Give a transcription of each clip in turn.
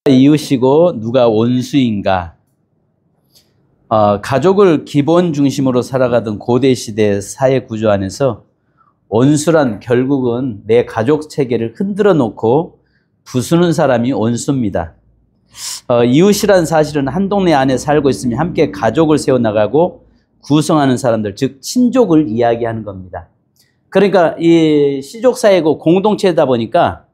이웃이고 누가 원수인가? 가족을 기본 중심으로 살아가던 고대 시대 사회 구조 안에서 원수란 결국은 내 가족 체계를 흔들어 놓고 부수는 사람이 원수입니다. 이웃이란 사실은 한 동네 안에 살고 있으면 함께 가족을 세워나가고 구성하는 사람들, 즉 친족을 이야기하는 겁니다. 그러니까 이 시족사회고 공동체다 보니까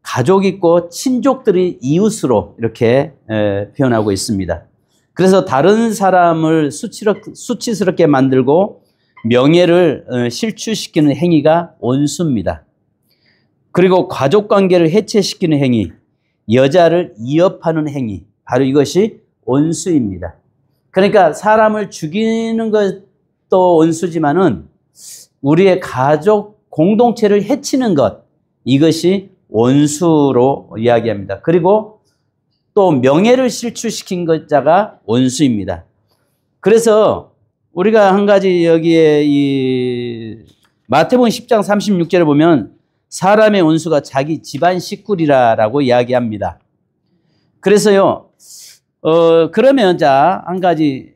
가족 있고 친족들이 이웃으로 이렇게 표현하고 있습니다. 그래서 다른 사람을 수치스럽게 만들고 명예를 실추시키는 행위가 원수입니다. 그리고 가족관계를 해체시키는 행위, 여자를 위협하는 행위, 바로 이것이 원수입니다. 그러니까 사람을 죽이는 것도 원수지만은 우리의 가족 공동체를 해치는 것, 이것이 원수로 이야기합니다. 그리고 또 명예를 실추시킨 자가 원수입니다. 그래서 우리가 한 가지 여기에 이 마태복음 10장 36절에 보면 사람의 원수가 자기 집안 식구리라라고 이야기합니다. 그래서요, 그러면 자, 한 가지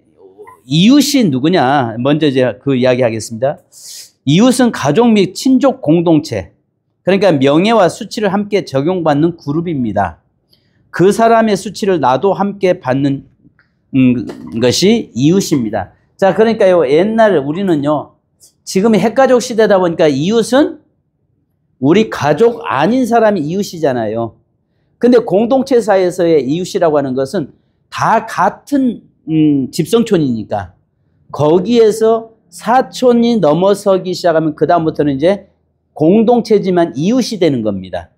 이웃이 누구냐? 먼저 이제 그 이야기 하겠습니다. 이웃은 가족 및 친족 공동체, 그러니까 명예와 수치를 함께 적용받는 그룹입니다. 그 사람의 수치를 나도 함께 받는 것이 이웃입니다. 자, 그러니까요, 옛날 우리는요, 지금이 핵가족 시대다 보니까 이웃은 우리 가족 아닌 사람이 이웃이잖아요. 근데 공동체 사이에서의 이웃이라고 하는 것은 다 같은 집성촌이니까 거기에서 사촌이 넘어서기 시작하면 그다음부터는 이제 공동체지만 이웃이 되는 겁니다.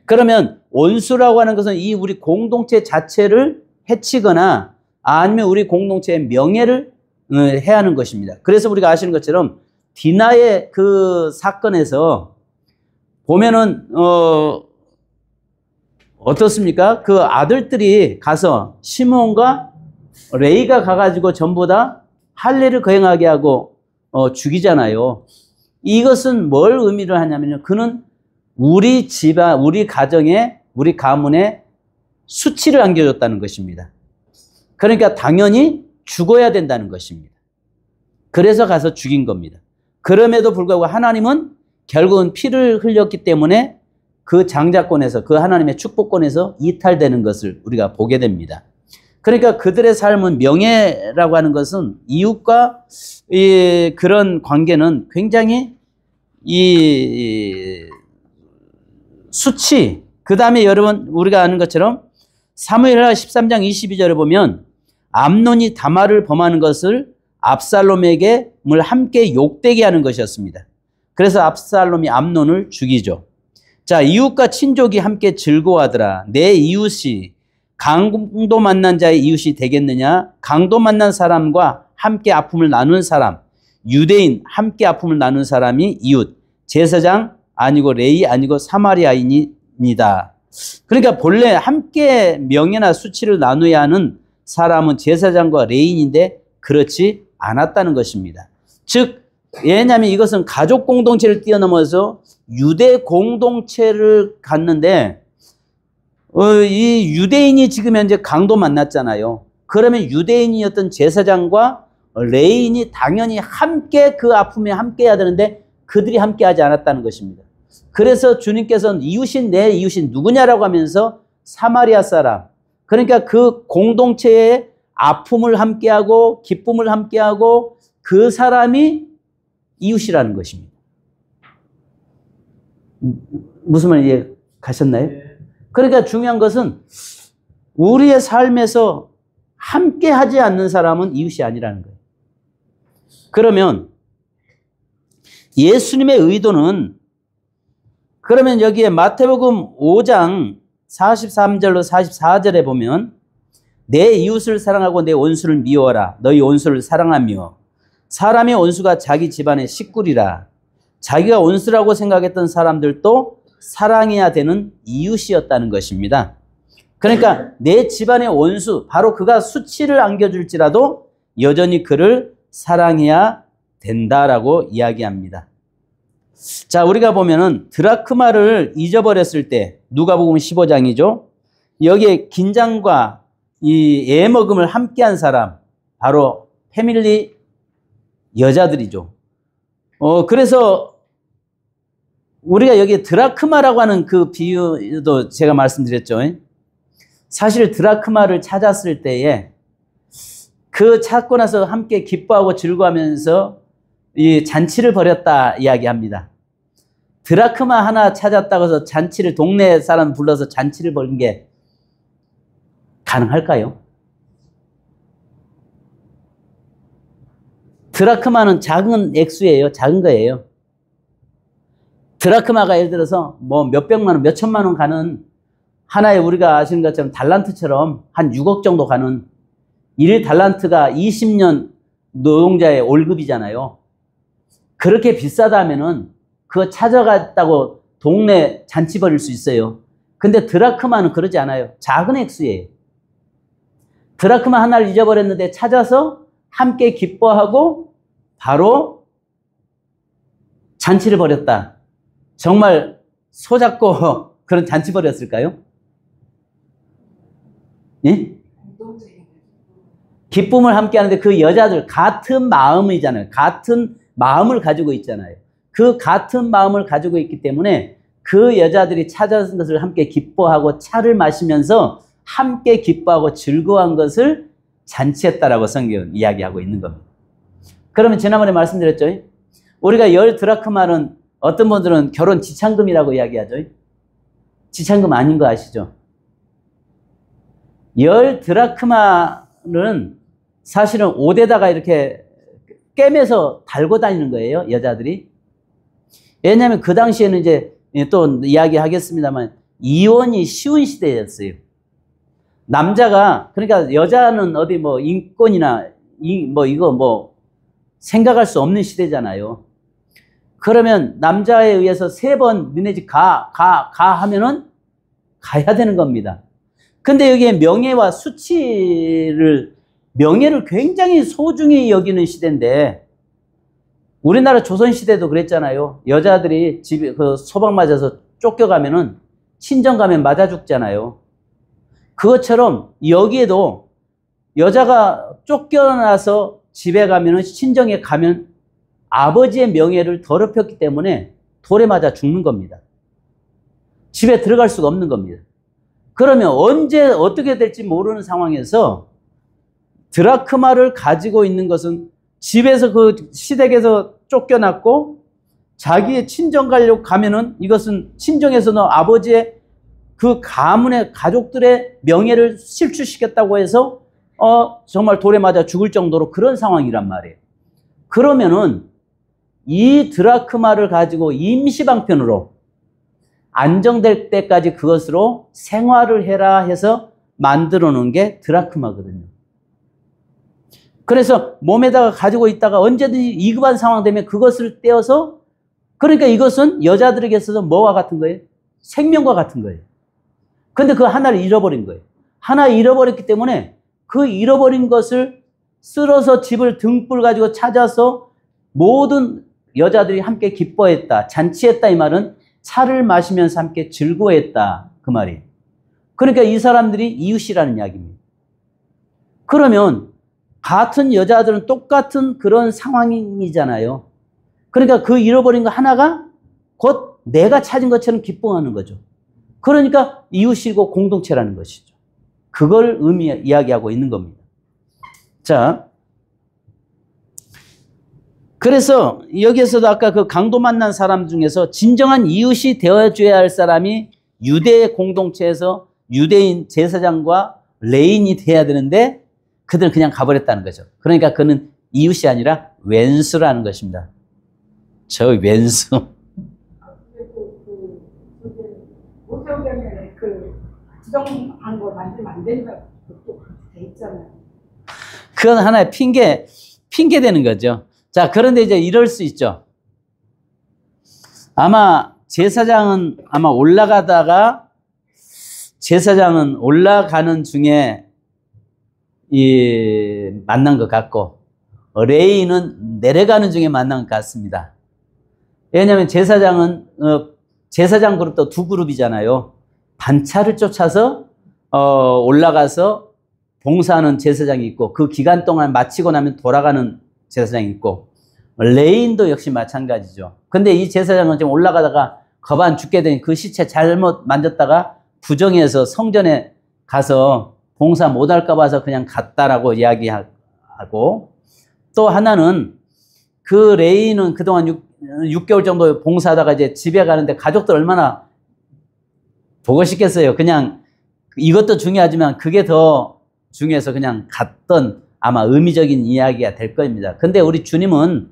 그러면 원수라고 하는 것은 이 우리 공동체 자체를 해치거나 아니면 우리 공동체의 명예를 해하는 것입니다. 그래서 우리가 아시는 것처럼 디나의 그 사건에서 보면은 어떻습니까? 그 아들들이 가서 시므온과 레이가 가가지고 전부 다 할례를 거행하게 하고 죽이잖아요. 이것은 뭘 의미를 하냐면요, 그는 우리 집안, 우리 가정에, 우리 가문에 수치를 안겨줬다는 것입니다. 그러니까 당연히 죽어야 된다는 것입니다. 그래서 가서 죽인 겁니다. 그럼에도 불구하고 하나님은 결국은 피를 흘렸기 때문에 그 장자권에서, 그 하나님의 축복권에서 이탈되는 것을 우리가 보게 됩니다. 그러니까 그들의 삶은, 명예라고 하는 것은 이웃과 그런 관계는 굉장히 이 수치, 그 다음에 여러분 우리가 아는 것처럼 사무엘하 13장 22절에 보면 암논이 다말을 범하는 것을 압살롬에게 함께 욕되게 하는 것이었습니다. 그래서 압살롬이 암논을 죽이죠. 자, 이웃과 친족이 함께 즐거워하더라. 내 이웃이 강도 만난 자의 이웃이 되겠느냐? 강도 만난 사람과 함께 아픔을 나누는 사람, 유대인 함께 아픔을 나누는 사람이 이웃, 제사장 아니고 레위 아니고 사마리아인이다. 그러니까 본래 함께 명예나 수치를 나누어야 하는 사람은 제사장과 레위인인데 그렇지 않았다는 것입니다. 즉, 왜냐하면 이것은 가족 공동체를 뛰어넘어서 유대 공동체를 갖는데 이 유대인이 지금 현재 강도 만났잖아요. 그러면 유대인이었던 제사장과 레위인이 당연히 함께 그 아픔에 함께 해야 되는데 그들이 함께 하지 않았다는 것입니다. 그래서 주님께서는 이웃인 내 이웃인 누구냐라고 하면서 사마리아 사람, 그러니까 그 공동체의 아픔을 함께하고 기쁨을 함께하고 그 사람이 이웃이라는 것입니다. 무슨 말 이해 가셨나요? 그러니까 중요한 것은 우리의 삶에서 함께 하지 않는 사람은 이웃이 아니라는 거예요. 그러면 예수님의 의도는, 그러면 여기에 마태복음 5장 43절로 44절에 보면 내 이웃을 사랑하고 내 원수를 미워하라. 너희 원수를 사랑하며 사람의 원수가 자기 집안의 식구리라. 자기가 원수라고 생각했던 사람들도 사랑해야 되는 이웃이었다는 것입니다. 그러니까 내 집안의 원수, 바로 그가 수치를 안겨줄지라도 여전히 그를 사랑해야 된다라고 이야기합니다. 자, 우리가 보면은 드라크마를 잊어버렸을 때, 누가복음 15장이죠. 여기에 긴장과 이 애먹음을 함께한 사람, 바로 패밀리 여자들이죠. 그래서 우리가 여기 드라크마라고 하는 그 비유도 제가 말씀드렸죠. 사실 드라크마를 찾았을 때에 그 찾고 나서 함께 기뻐하고 즐거워하면서 이 잔치를 벌였다 이야기합니다. 드라크마 하나 찾았다고 해서 잔치를, 동네 사람 불러서 잔치를 벌인 게 가능할까요? 드라크마는 작은 액수예요. 작은 거예요. 드라크마가 예를 들어서 뭐 몇백만 원, 몇천만 원 가는, 하나의 우리가 아시는 것처럼 달란트처럼 한 6억 정도 가는, 1달란트가 20년 노동자의 월급이잖아요. 그렇게 비싸다면은 그거 찾아갔다고 동네 잔치 벌일 수 있어요. 근데 드라크마는 그러지 않아요. 작은 액수예요. 드라크마 하나를 잊어버렸는데 찾아서 함께 기뻐하고 바로 잔치를 벌였다. 정말 소잡고 그런 잔치 벌였을까요? 예? 기쁨을 함께 하는데 그 여자들 같은 마음이잖아요. 같은 마음을 가지고 있잖아요. 그 같은 마음을 가지고 있기 때문에 그 여자들이 찾아온 것을 함께 기뻐하고 차를 마시면서 함께 기뻐하고 즐거워한 것을 잔치했다라고 성경은 이야기하고 있는 겁니다. 그러면 지난번에 말씀드렸죠. 우리가 10드라크마는 어떤 분들은 결혼 지참금이라고 이야기하죠. 지참금 아닌 거 아시죠? 10드라크마는 사실은 옷에다가 이렇게 꿰매서 달고 다니는 거예요, 여자들이. 왜냐하면 그 당시에는 이제 또 이야기하겠습니다만 이혼이 쉬운 시대였어요. 남자가, 그러니까 여자는 어디 뭐 인권이나 이거 뭐 생각할 수 없는 시대잖아요. 그러면 남자에 의해서 3번 너네 집 가 하면은 가야 되는 겁니다. 근데 여기에 명예와 명예를 굉장히 소중히 여기는 시대인데, 우리나라 조선시대도 그랬잖아요. 여자들이 집에 소방 맞아서 쫓겨가면은 친정 가면 맞아 죽잖아요. 그것처럼 여기에도 여자가 쫓겨나서 집에 가면은, 친정에 가면 아버지의 명예를 더럽혔기 때문에 돌에 맞아 죽는 겁니다. 집에 들어갈 수가 없는 겁니다. 그러면 언제 어떻게 될지 모르는 상황에서 드라크마를 가지고 있는 것은, 집에서 그 시댁에서 쫓겨났고 자기의 친정 가려고 가면은 이것은 친정에서는 아버지의 그 가문의 가족들의 명예를 실추시켰다고 해서 정말 돌에 맞아 죽을 정도로 그런 상황이란 말이에요. 그러면은 이 드라크마를 가지고 임시방편으로 안정될 때까지 그것으로 생활을 해라 해서 만들어 놓은 게 드라크마거든요. 그래서 몸에다가 가지고 있다가 언제든지 위급한 상황 되면 그것을 떼어서, 그러니까 이것은 여자들에게 있어서 뭐와 같은 거예요? 생명과 같은 거예요. 근데 그 하나를 잃어버린 거예요. 하나 잃어버렸기 때문에 그 잃어버린 것을 쓸어서 집을 등불 가지고 찾아서 모든 여자들이 함께 기뻐했다, 잔치했다, 이 말은 차를 마시면서 함께 즐거워했다, 그 말이에요. 그러니까 이 사람들이 이웃이라는 이야기입니다. 그러면 같은 여자들은 똑같은 그런 상황이잖아요. 그러니까 그 잃어버린 거 하나가 곧 내가 찾은 것처럼 기뻐하는 거죠. 그러니까 이웃이고 공동체라는 것이죠. 그걸 이야기하고 있는 겁니다. 자, 그래서 여기에서도 아까 그 강도 만난 사람 중에서 진정한 이웃이 되어줘야 할 사람이 유대 공동체에서 유대인 제사장과 레인이 돼야 되는데 그들은 그냥 가버렸다는 거죠. 그러니까 그는 이웃이 아니라 왼수라는 것입니다. 저 왼수. 지정한 거 만들면 안 된다. 또 돼 있잖아요. 그건 하나의 핑계 되는 거죠. 자, 그런데 이제 이럴 수 있죠. 아마 제사장은 올라가는 중에 만난 것 같고, 레이는 내려가는 중에 만난 것 같습니다. 왜냐하면 제사장 그룹도 두 그룹이잖아요. 반차를 쫓아서 올라가서 봉사하는 제사장이 있고 그 기간 동안 마치고 나면 돌아가는 제사장이 있고 레인도 역시 마찬가지죠. 근데 이 제사장은 좀 올라가다가 거반 죽게 된 그 시체 잘못 만졌다가 부정해서 성전에 가서 봉사 못할까 봐서 그냥 갔다라고 이야기하고 또 하나는 그 레이는 그동안 6개월 정도 봉사하다가 이제 집에 가는데 가족들 얼마나 보고 싶겠어요. 그냥 이것도 중요하지만 그게 더 중요해서 그냥 갔던 아마 의미적인 이야기가 될 겁니다. 근데 우리 주님은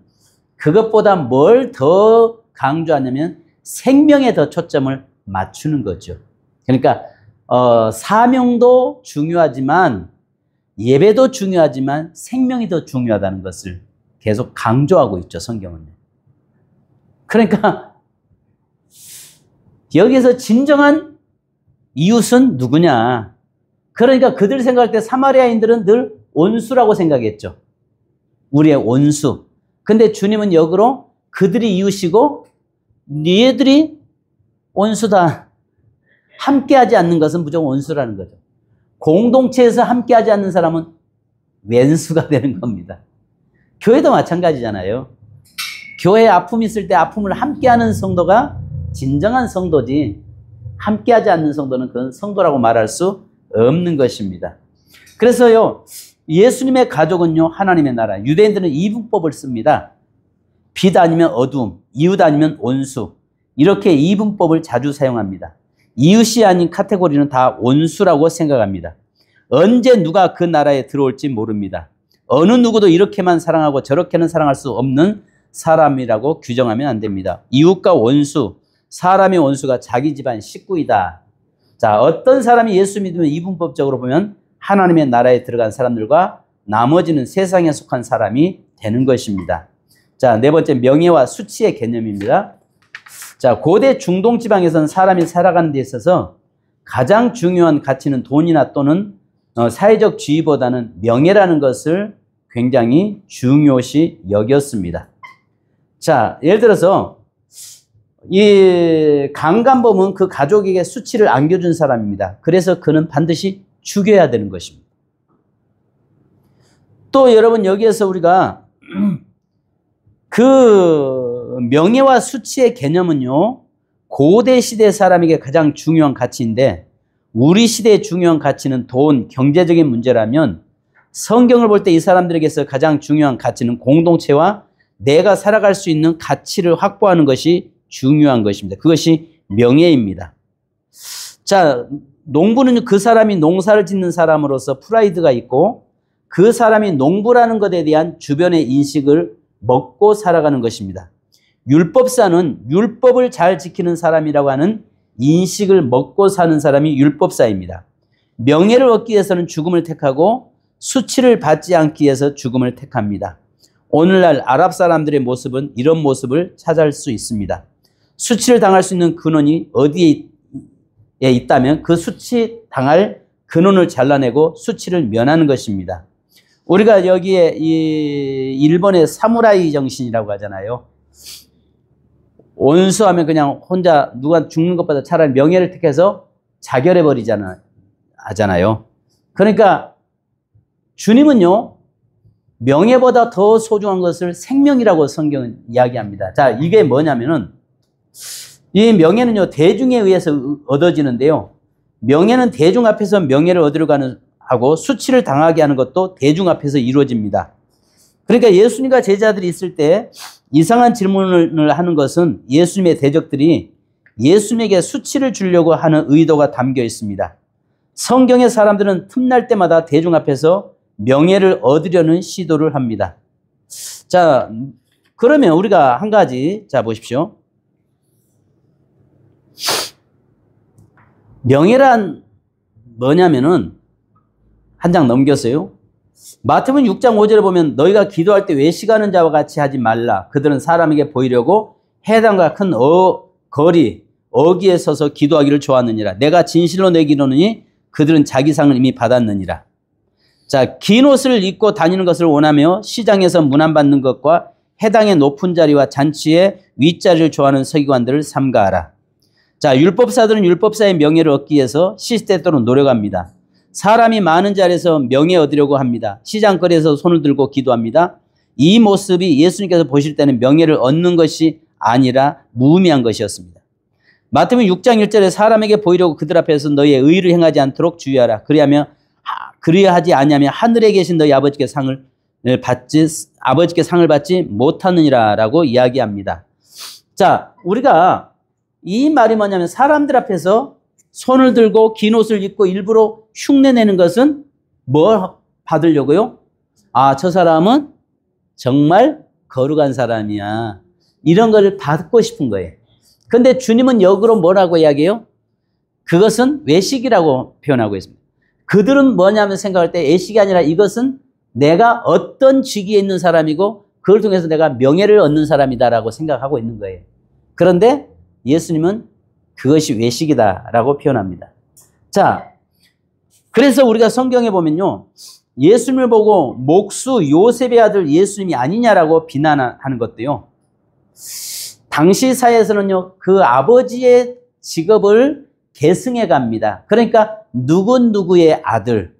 그것보다 뭘 더 강조하냐면 생명에 더 초점을 맞추는 거죠. 그러니까 사명도 중요하지만 예배도 중요하지만 생명이 더 중요하다는 것을 계속 강조하고 있죠, 성경은. 그러니까 여기서 진정한 이웃은 누구냐? 그러니까 그들 생각할 때 사마리아인들은 늘 원수라고 생각했죠. 우리의 원수. 근데 주님은 역으로 그들이 이웃이고 너희들이 원수다. 함께하지 않는 것은 무조건 원수라는 거죠. 공동체에서 함께하지 않는 사람은 왼수가 되는 겁니다. 교회도 마찬가지잖아요. 교회에 아픔이 있을 때 아픔을 함께하는 성도가 진정한 성도지 함께하지 않는 성도는 그건 성도라고 말할 수 없는 것입니다. 그래서요, 예수님의 가족은요, 하나님의 나라. 유대인들은 이분법을 씁니다. 빛 아니면 어두움, 이웃 아니면 원수. 이렇게 이분법을 자주 사용합니다. 이웃이 아닌 카테고리는 다 원수라고 생각합니다. 언제 누가 그 나라에 들어올지 모릅니다. 어느 누구도 이렇게만 사랑하고 저렇게는 사랑할 수 없는 사람이라고 규정하면 안 됩니다. 이웃과 원수, 사람의 원수가 자기 집안 식구이다. 자, 어떤 사람이 예수 믿으면 이분법적으로 보면 하나님의 나라에 들어간 사람들과 나머지는 세상에 속한 사람이 되는 것입니다. 자, 네 번째, 명예와 수치의 개념입니다. 자, 고대 중동 지방에서는 사람이 살아가는 데 있어서 가장 중요한 가치는 돈이나 또는 사회적 지위보다는 명예라는 것을 굉장히 중요시 여겼습니다. 자, 예를 들어서 이 강간범은 그 가족에게 수치를 안겨준 사람입니다. 그래서 그는 반드시 죽여야 되는 것입니다. 또 여러분 여기에서 우리가 그 명예와 수치의 개념은요, 고대 시대 사람에게 가장 중요한 가치인데 우리 시대의 중요한 가치는 돈, 경제적인 문제라면 성경을 볼 때 이 사람들에게서 가장 중요한 가치는 공동체와 내가 살아갈 수 있는 가치를 확보하는 것이 중요한 것입니다. 그것이 명예입니다. 자, 농부는 그 사람이 농사를 짓는 사람으로서 프라이드가 있고 그 사람이 농부라는 것에 대한 주변의 인식을 먹고 살아가는 것입니다. 율법사는 율법을 잘 지키는 사람이라고 하는 인식을 먹고 사는 사람이 율법사입니다. 명예를 얻기 위해서는 죽음을 택하고 수치를 받지 않기 위해서 죽음을 택합니다. 오늘날 아랍 사람들의 모습은 이런 모습을 찾아할 수 있습니다. 수치를 당할 수 있는 근원이 어디에 있다면 그 수치 당할 근원을 잘라내고 수치를 면하는 것입니다. 우리가 여기에 이 일본의 사무라이 정신이라고 하잖아요. 원수하면 그냥 혼자 누가 죽는 것보다 차라리 명예를 택해서 자결해 하잖아요. 그러니까 주님은요, 명예보다 더 소중한 것을 생명이라고 성경은 이야기합니다. 자, 이게 뭐냐면은 이 명예는요, 대중에 의해서 얻어지는데요. 명예는 대중 앞에서 명예를 얻으려고 하고 수치를 당하게 하는 것도 대중 앞에서 이루어집니다. 그러니까 예수님과 제자들이 있을 때 이상한 질문을 하는 것은 예수님의 대적들이 예수님에게 수치를 주려고 하는 의도가 담겨 있습니다. 성경의 사람들은 틈날 때마다 대중 앞에서 명예를 얻으려는 시도를 합니다. 자, 그러면 우리가 한 가지, 자, 보십시오. 명예란 뭐냐면은 한 장 넘겼어요. 마태복음 6장 5절에 보면 너희가 기도할 때 외식하는 자와 같이 하지 말라. 그들은 사람에게 보이려고 해당과 큰 어기에 서서 기도하기를 좋아하느니라. 내가 진실로 내게 이르노니 그들은 자기 상을 이미 받았느니라. 자, 긴 옷을 입고 다니는 것을 원하며 시장에서 문안받는 것과 해당의 높은 자리와 잔치의 윗자리를 좋아하는 서기관들을 삼가하라. 자, 율법사들은 율법사의 명예를 얻기 위해서 시시때때로 노력합니다. 사람이 많은 자리에서 명예 얻으려고 합니다. 시장거리에서 손을 들고 기도합니다. 이 모습이 예수님께서 보실 때는 명예를 얻는 것이 아니라 무의미한 것이었습니다. 마태복음 6장 1절에 사람에게 보이려고 그들 앞에서 너희의 의를 행하지 않도록 주의하라. 그리하지 아니하면 하늘에 계신 너희 아버지께 상을 받지 못하느니라라고 이야기합니다. 자, 우리가 이 말이 뭐냐면 사람들 앞에서 손을 들고 긴 옷을 입고 일부러 흉내내는 것은 뭐 받으려고요? 아, 저 사람은 정말 거룩한 사람이야. 이런 걸 받고 싶은 거예요. 근데 주님은 역으로 뭐라고 이야기해요? 그것은 외식이라고 표현하고 있습니다. 그들은 뭐냐면 생각할 때 외식이 아니라 이것은 내가 어떤 직위에 있는 사람이고 그걸 통해서 내가 명예를 얻는 사람이다라고 생각하고 있는 거예요. 그런데 예수님은 그것이 외식이다라고 표현합니다. 자, 그래서 우리가 성경에 보면요. 예수님을 보고 목수 요셉의 아들 예수님이 아니냐라고 비난하는 것도요. 당시 사회에서는요. 그 아버지의 직업을 계승해 갑니다. 그러니까 누구누구의 아들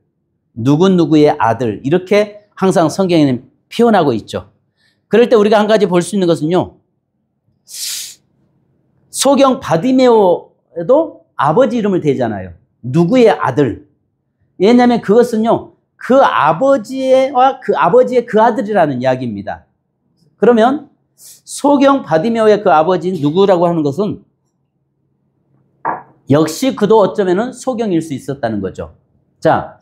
이렇게 항상 성경에는 표현하고 있죠. 그럴 때 우리가 한 가지 볼 수 있는 것은요. 소경 바디메오도 아버지 이름을 대잖아요. 누구의 아들. 왜냐하면 그것은요. 그 아버지와 그 아버지의 그 아들이라는 이야기입니다. 그러면 소경 바디메오의 그 아버지 누구라고 하는 것은 역시 그도 어쩌면은 소경일 수 있었다는 거죠. 자,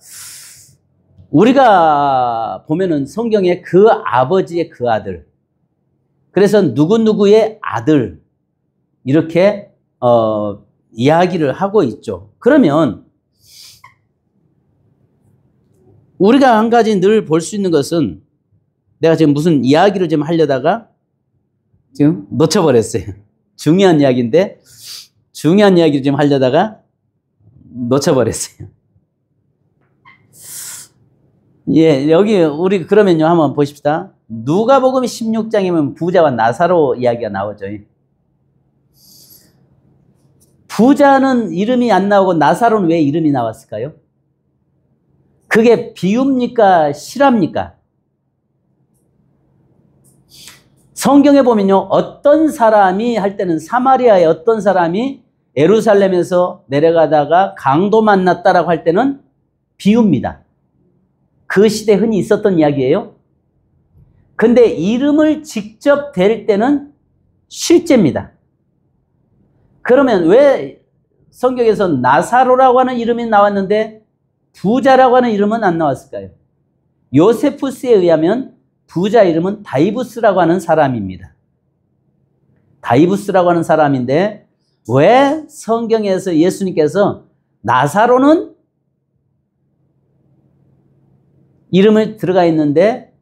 우리가 보면은 성경에 그 아버지의 그 아들. 그래서 누구누구의 아들. 이렇게, 이야기를 하고 있죠. 그러면 우리가 한 가지 늘 볼 수 있는 것은 내가 지금 무슨 이야기를 좀 하려다가 지금 놓쳐버렸어요. 중요한 이야기인데 중요한 이야기를 좀 하려다가 놓쳐버렸어요. 예, 여기 우리 그러면요 한번 보십시다. 누가복음 16장이면 부자와 나사로 이야기가 나오죠. 부자는 이름이 안 나오고 나사로는 왜 이름이 나왔을까요? 그게 비유입니까? 실화입니까? 성경에 보면요. 어떤 사람이 할 때는 사마리아의 어떤 사람이 예루살렘에서 내려가다가 강도 만났다라고 할 때는 비유입니다. 그 시대에 흔히 있었던 이야기예요. 근데 이름을 직접 댈 때는 실제입니다. 그러면 왜 성경에서 나사로라고 하는 이름이 나왔는데 부자라고 하는 이름은 안 나왔을까요? 요세푸스에 의하면 부자 이름은 다이부스라고 하는 사람입니다. 다이부스라고 하는 사람인데 왜 성경에서 예수님께서 나사로는 이름을 들어가 있는데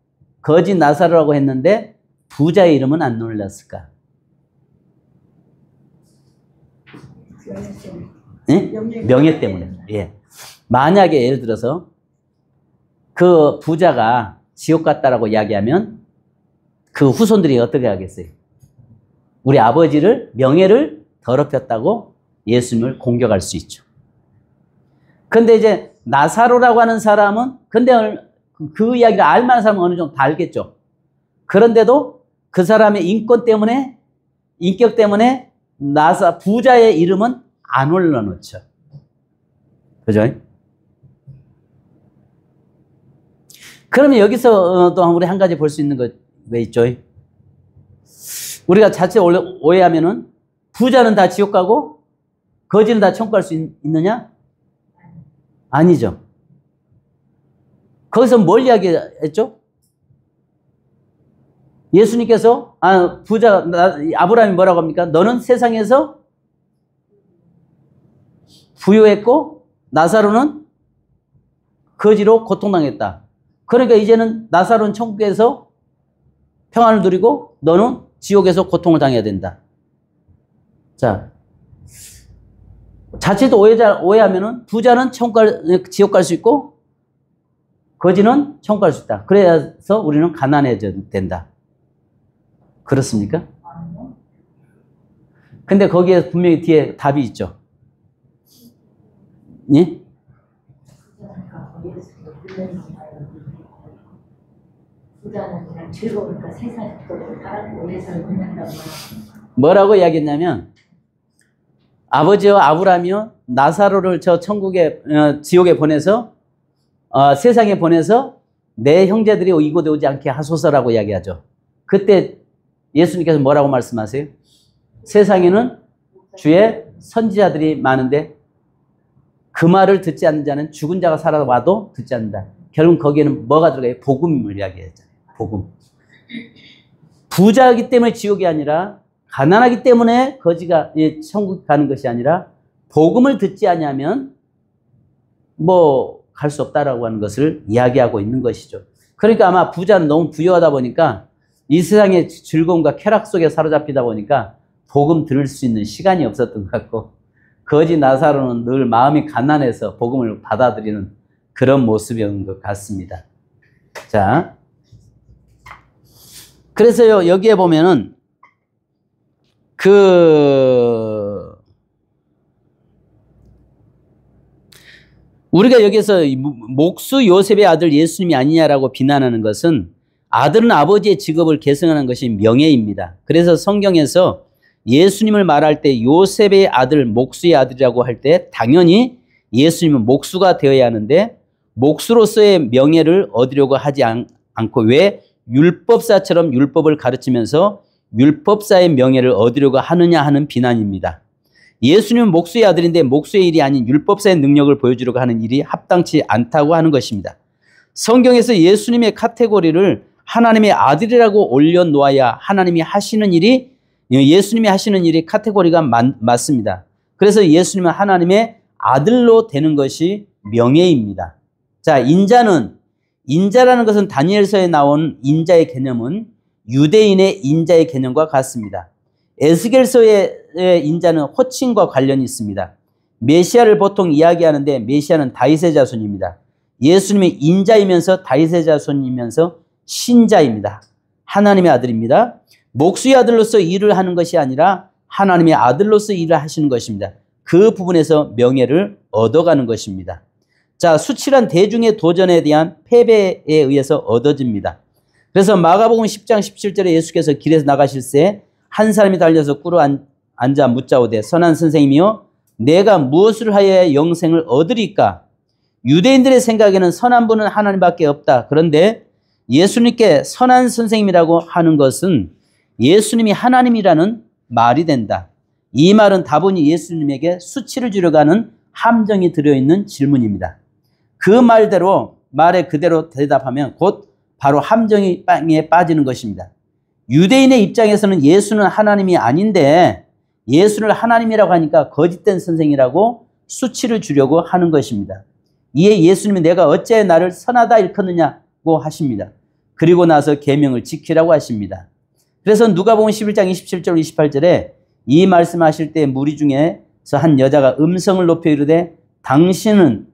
거짓 나사로라고 했는데 부자의 이름은 안 놀랐을까? 네? 명예 때문에. 예. 만약에 예를 들어서 그 부자가 지옥 갔다라고 이야기하면 그 후손들이 어떻게 하겠어요? 우리 아버지를 명예를 더럽혔다고 예수님을 공격할 수 있죠. 근데 이제 나사로라고 하는 사람은 근데 그 이야기를 알만한 사람은 어느 정도 다 알겠죠. 그런데도 그 사람의 인권 때문에 인격 때문에 부자의 이름은 안 올려놓죠. 그죠? 그러면 여기서 또 우리 한 가지 볼 수 있는 거 왜 있죠? 우리가 자체 오해하면은 부자는 다 지옥 가고 거지는 다 천국 갈 수 있느냐? 아니죠. 거기서 뭘 이야기했죠? 예수님께서 아브라함이 뭐라고 합니까? 너는 세상에서 부유했고 나사로는 거지로 고통당했다. 그러니까 이제는 나사로는 천국에서 평안을 누리고 너는 지옥에서 고통을 당해야 된다. 자, 자칫 오해하면은 부자는 지옥 갈 수 있고 거지는 천국 갈 수 있다. 그래서 우리는 가난해져야 된다. 그렇습니까? 근데 거기에 분명히 뒤에 답이 있죠. 예? 부자는 그냥 즐거우니까 세상에 바라고 위해서는 그냥다고. 뭐라고 이야기했냐면 아버지와 아브라함이요 나사로를 저 천국에 지옥에 보내서 세상에 보내서 내 형제들이 이곳에 오지 않게 하소서라고 이야기하죠. 그때 예수님께서 뭐라고 말씀하세요? 세상에는 주의 선지자들이 많은데 그 말을 듣지 않는 자는 죽은 자가 살아와도 듣지 않는다. 결국 거기에는 뭐가 들어가요? 복음을 이야기했잖아요. 복음. 부자이기 때문에 지옥이 아니라 가난하기 때문에 거지가 천국 가는 것이 아니라 복음을 듣지 않으면 뭐 갈 수 없다라고 하는 것을 이야기하고 있는 것이죠. 그러니까 아마 부자는 너무 부유하다 보니까 이 세상의 즐거움과 쾌락 속에 사로잡히다 보니까 복음 들을 수 있는 시간이 없었던 것 같고 거지 나사로는 늘 마음이 가난해서 복음을 받아들이는 그런 모습이었던 것 같습니다. 자, 그래서 여기에 보면은 우리가 여기서 목수 요셉의 아들 예수님이 아니냐라고 비난하는 것은 아들은 아버지의 직업을 계승하는 것이 명예입니다. 그래서 성경에서 예수님을 말할 때 요셉의 아들, 목수의 아들이라고 할 때 당연히 예수님은 목수가 되어야 하는데 목수로서의 명예를 얻으려고 하지 않고 왜 율법사처럼 율법을 가르치면서 율법사의 명예를 얻으려고 하느냐 하는 비난입니다. 예수님은 목수의 아들인데 목수의 일이 아닌 율법사의 능력을 보여주려고 하는 일이 합당치 않다고 하는 것입니다. 성경에서 예수님의 카테고리를 하나님의 아들이라고 올려놓아야 하나님이 하시는 일이 예수님이 하시는 일이 카테고리가 맞습니다. 그래서 예수님은 하나님의 아들로 되는 것이 명예입니다. 자, 인자라는 것은 다니엘서에 나온 인자의 개념은 유대인의 인자의 개념과 같습니다. 에스겔서의 인자는 호칭과 관련이 있습니다. 메시아를 보통 이야기하는데 메시아는 다윗의 자손입니다. 예수님이 인자이면서 다윗의 자손이면서 신자입니다. 하나님의 아들입니다. 목수의 아들로서 일을 하는 것이 아니라 하나님의 아들로서 일을 하시는 것입니다. 그 부분에서 명예를 얻어가는 것입니다. 자, 수치란 대중의 도전에 대한 패배에 의해서 얻어집니다. 그래서 마가복음 10장 17절에 예수께서 길에서 나가실 때 한 사람이 달려서 꿇어 앉아 묻자오되 선한 선생님이여 내가 무엇을 하여야 영생을 얻으리까? 유대인들의 생각에는 선한 분은 하나님밖에 없다. 그런데 예수님께 선한 선생님이라고 하는 것은 예수님이 하나님이라는 말이 된다. 이 말은 다분히 예수님에게 수치를 주려고 하는 함정이 들어있는 질문입니다. 그 말에 그대로 대답하면 곧 바로 함정이 빵에 빠지는 것입니다. 유대인의 입장에서는 예수는 하나님이 아닌데 예수를 하나님이라고 하니까 거짓된 선생이라고 수치를 주려고 하는 것입니다. 이에 예수님이 내가 어찌 나를 선하다 일컫느냐고 하십니다. 그리고 나서 계명을 지키라고 하십니다. 그래서 누가복음 11장 27절 28절에 이 말씀하실 때 무리 중에서 한 여자가 음성을 높여 이르되 당신을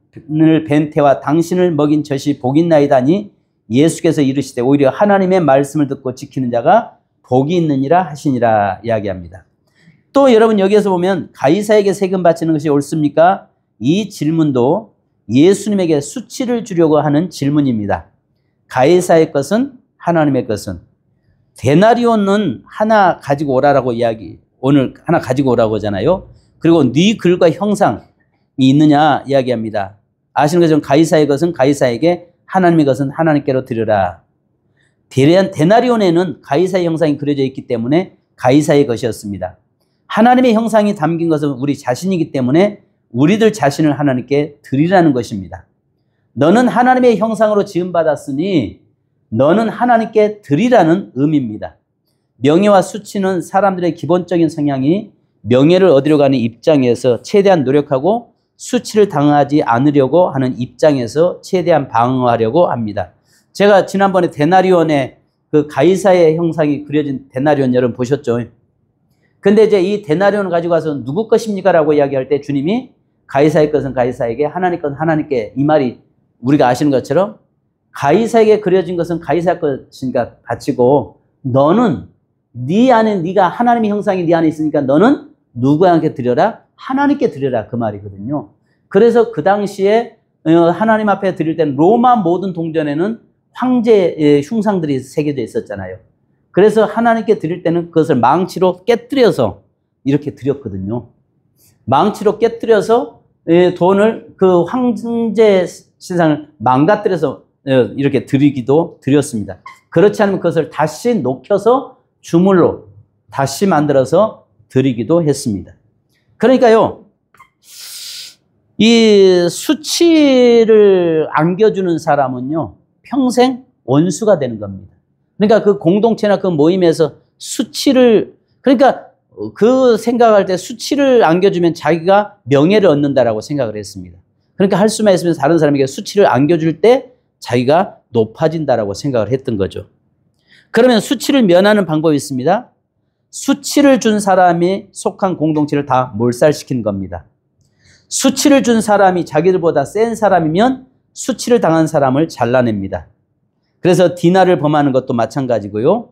뵌 태와 당신을 먹인 젖이 복있나이다니 예수께서 이르시되 오히려 하나님의 말씀을 듣고 지키는 자가 복이 있느니라 하시니라 이야기합니다. 또 여러분 여기에서 보면 가이사에게 세금 바치는 것이 옳습니까? 이 질문도 예수님에게 수치를 주려고 하는 질문입니다. 가이사의 것은 하나님의 것은 데나리온은 하나 가지고 오라라고 오늘 하나 가지고 오라고 하잖아요. 그리고 네 글과 형상이 있느냐 이야기합니다. 아시는 것처럼 가이사의 것은 가이사에게 하나님의 것은 하나님께로 드려라. 데나리온에는 가이사의 형상이 그려져 있기 때문에 가이사의 것이었습니다. 하나님의 형상이 담긴 것은 우리 자신이기 때문에 우리들 자신을 하나님께 드리라는 것입니다. 너는 하나님의 형상으로 지음받았으니 너는 하나님께 드리라는 의미입니다. 명예와 수치는 사람들의 기본적인 성향이 명예를 얻으려고 하는 입장에서 최대한 노력하고 수치를 당하지 않으려고 하는 입장에서 최대한 방어하려고 합니다. 제가 지난번에 데나리온의 그 가이사의 형상이 그려진 데나리온 여러분 보셨죠? 근데 이제 이 데나리온을 가지고 와서 누구 것입니까? 라고 이야기할 때 주님이 가이사의 것은 가이사에게 하나님 것은 하나님께 이 말이 우리가 아시는 것처럼 가이사에게 그려진 것은 가이사 것이니까 바치고 너는 네 안에 네가 하나님의 형상이 네 안에 있으니까 너는 누구한테 드려라? 하나님께 드려라. 그 말이거든요. 그래서 그 당시에 하나님 앞에 드릴 때는 로마 모든 동전에는 황제의 흉상들이 새겨져 있었잖아요. 그래서 하나님께 드릴 때는 그것을 망치로 깨뜨려서 이렇게 드렸거든요. 망치로 깨뜨려서 돈을 그 황제 신상을 망가뜨려서 이렇게 드리기도 드렸습니다. 그렇지 않으면 그것을 다시 녹여서 주물로 다시 만들어서 드리기도 했습니다. 그러니까요, 이 수치를 안겨주는 사람은요, 평생 원수가 되는 겁니다. 그러니까 그 공동체나 그 모임에서 수치를, 그러니까 그 생각할 때 수치를 안겨주면 자기가 명예를 얻는다라고 생각을 했습니다. 그러니까 할 수만 있으면 다른 사람에게 수치를 안겨줄 때 자기가 높아진다라고 생각을 했던 거죠. 그러면 수치를 면하는 방법이 있습니다. 수치를 준 사람이 속한 공동체를 다 몰살시키는 겁니다. 수치를 준 사람이 자기들보다 센 사람이면 수치를 당한 사람을 잘라냅니다. 그래서 디나를 범하는 것도 마찬가지고요.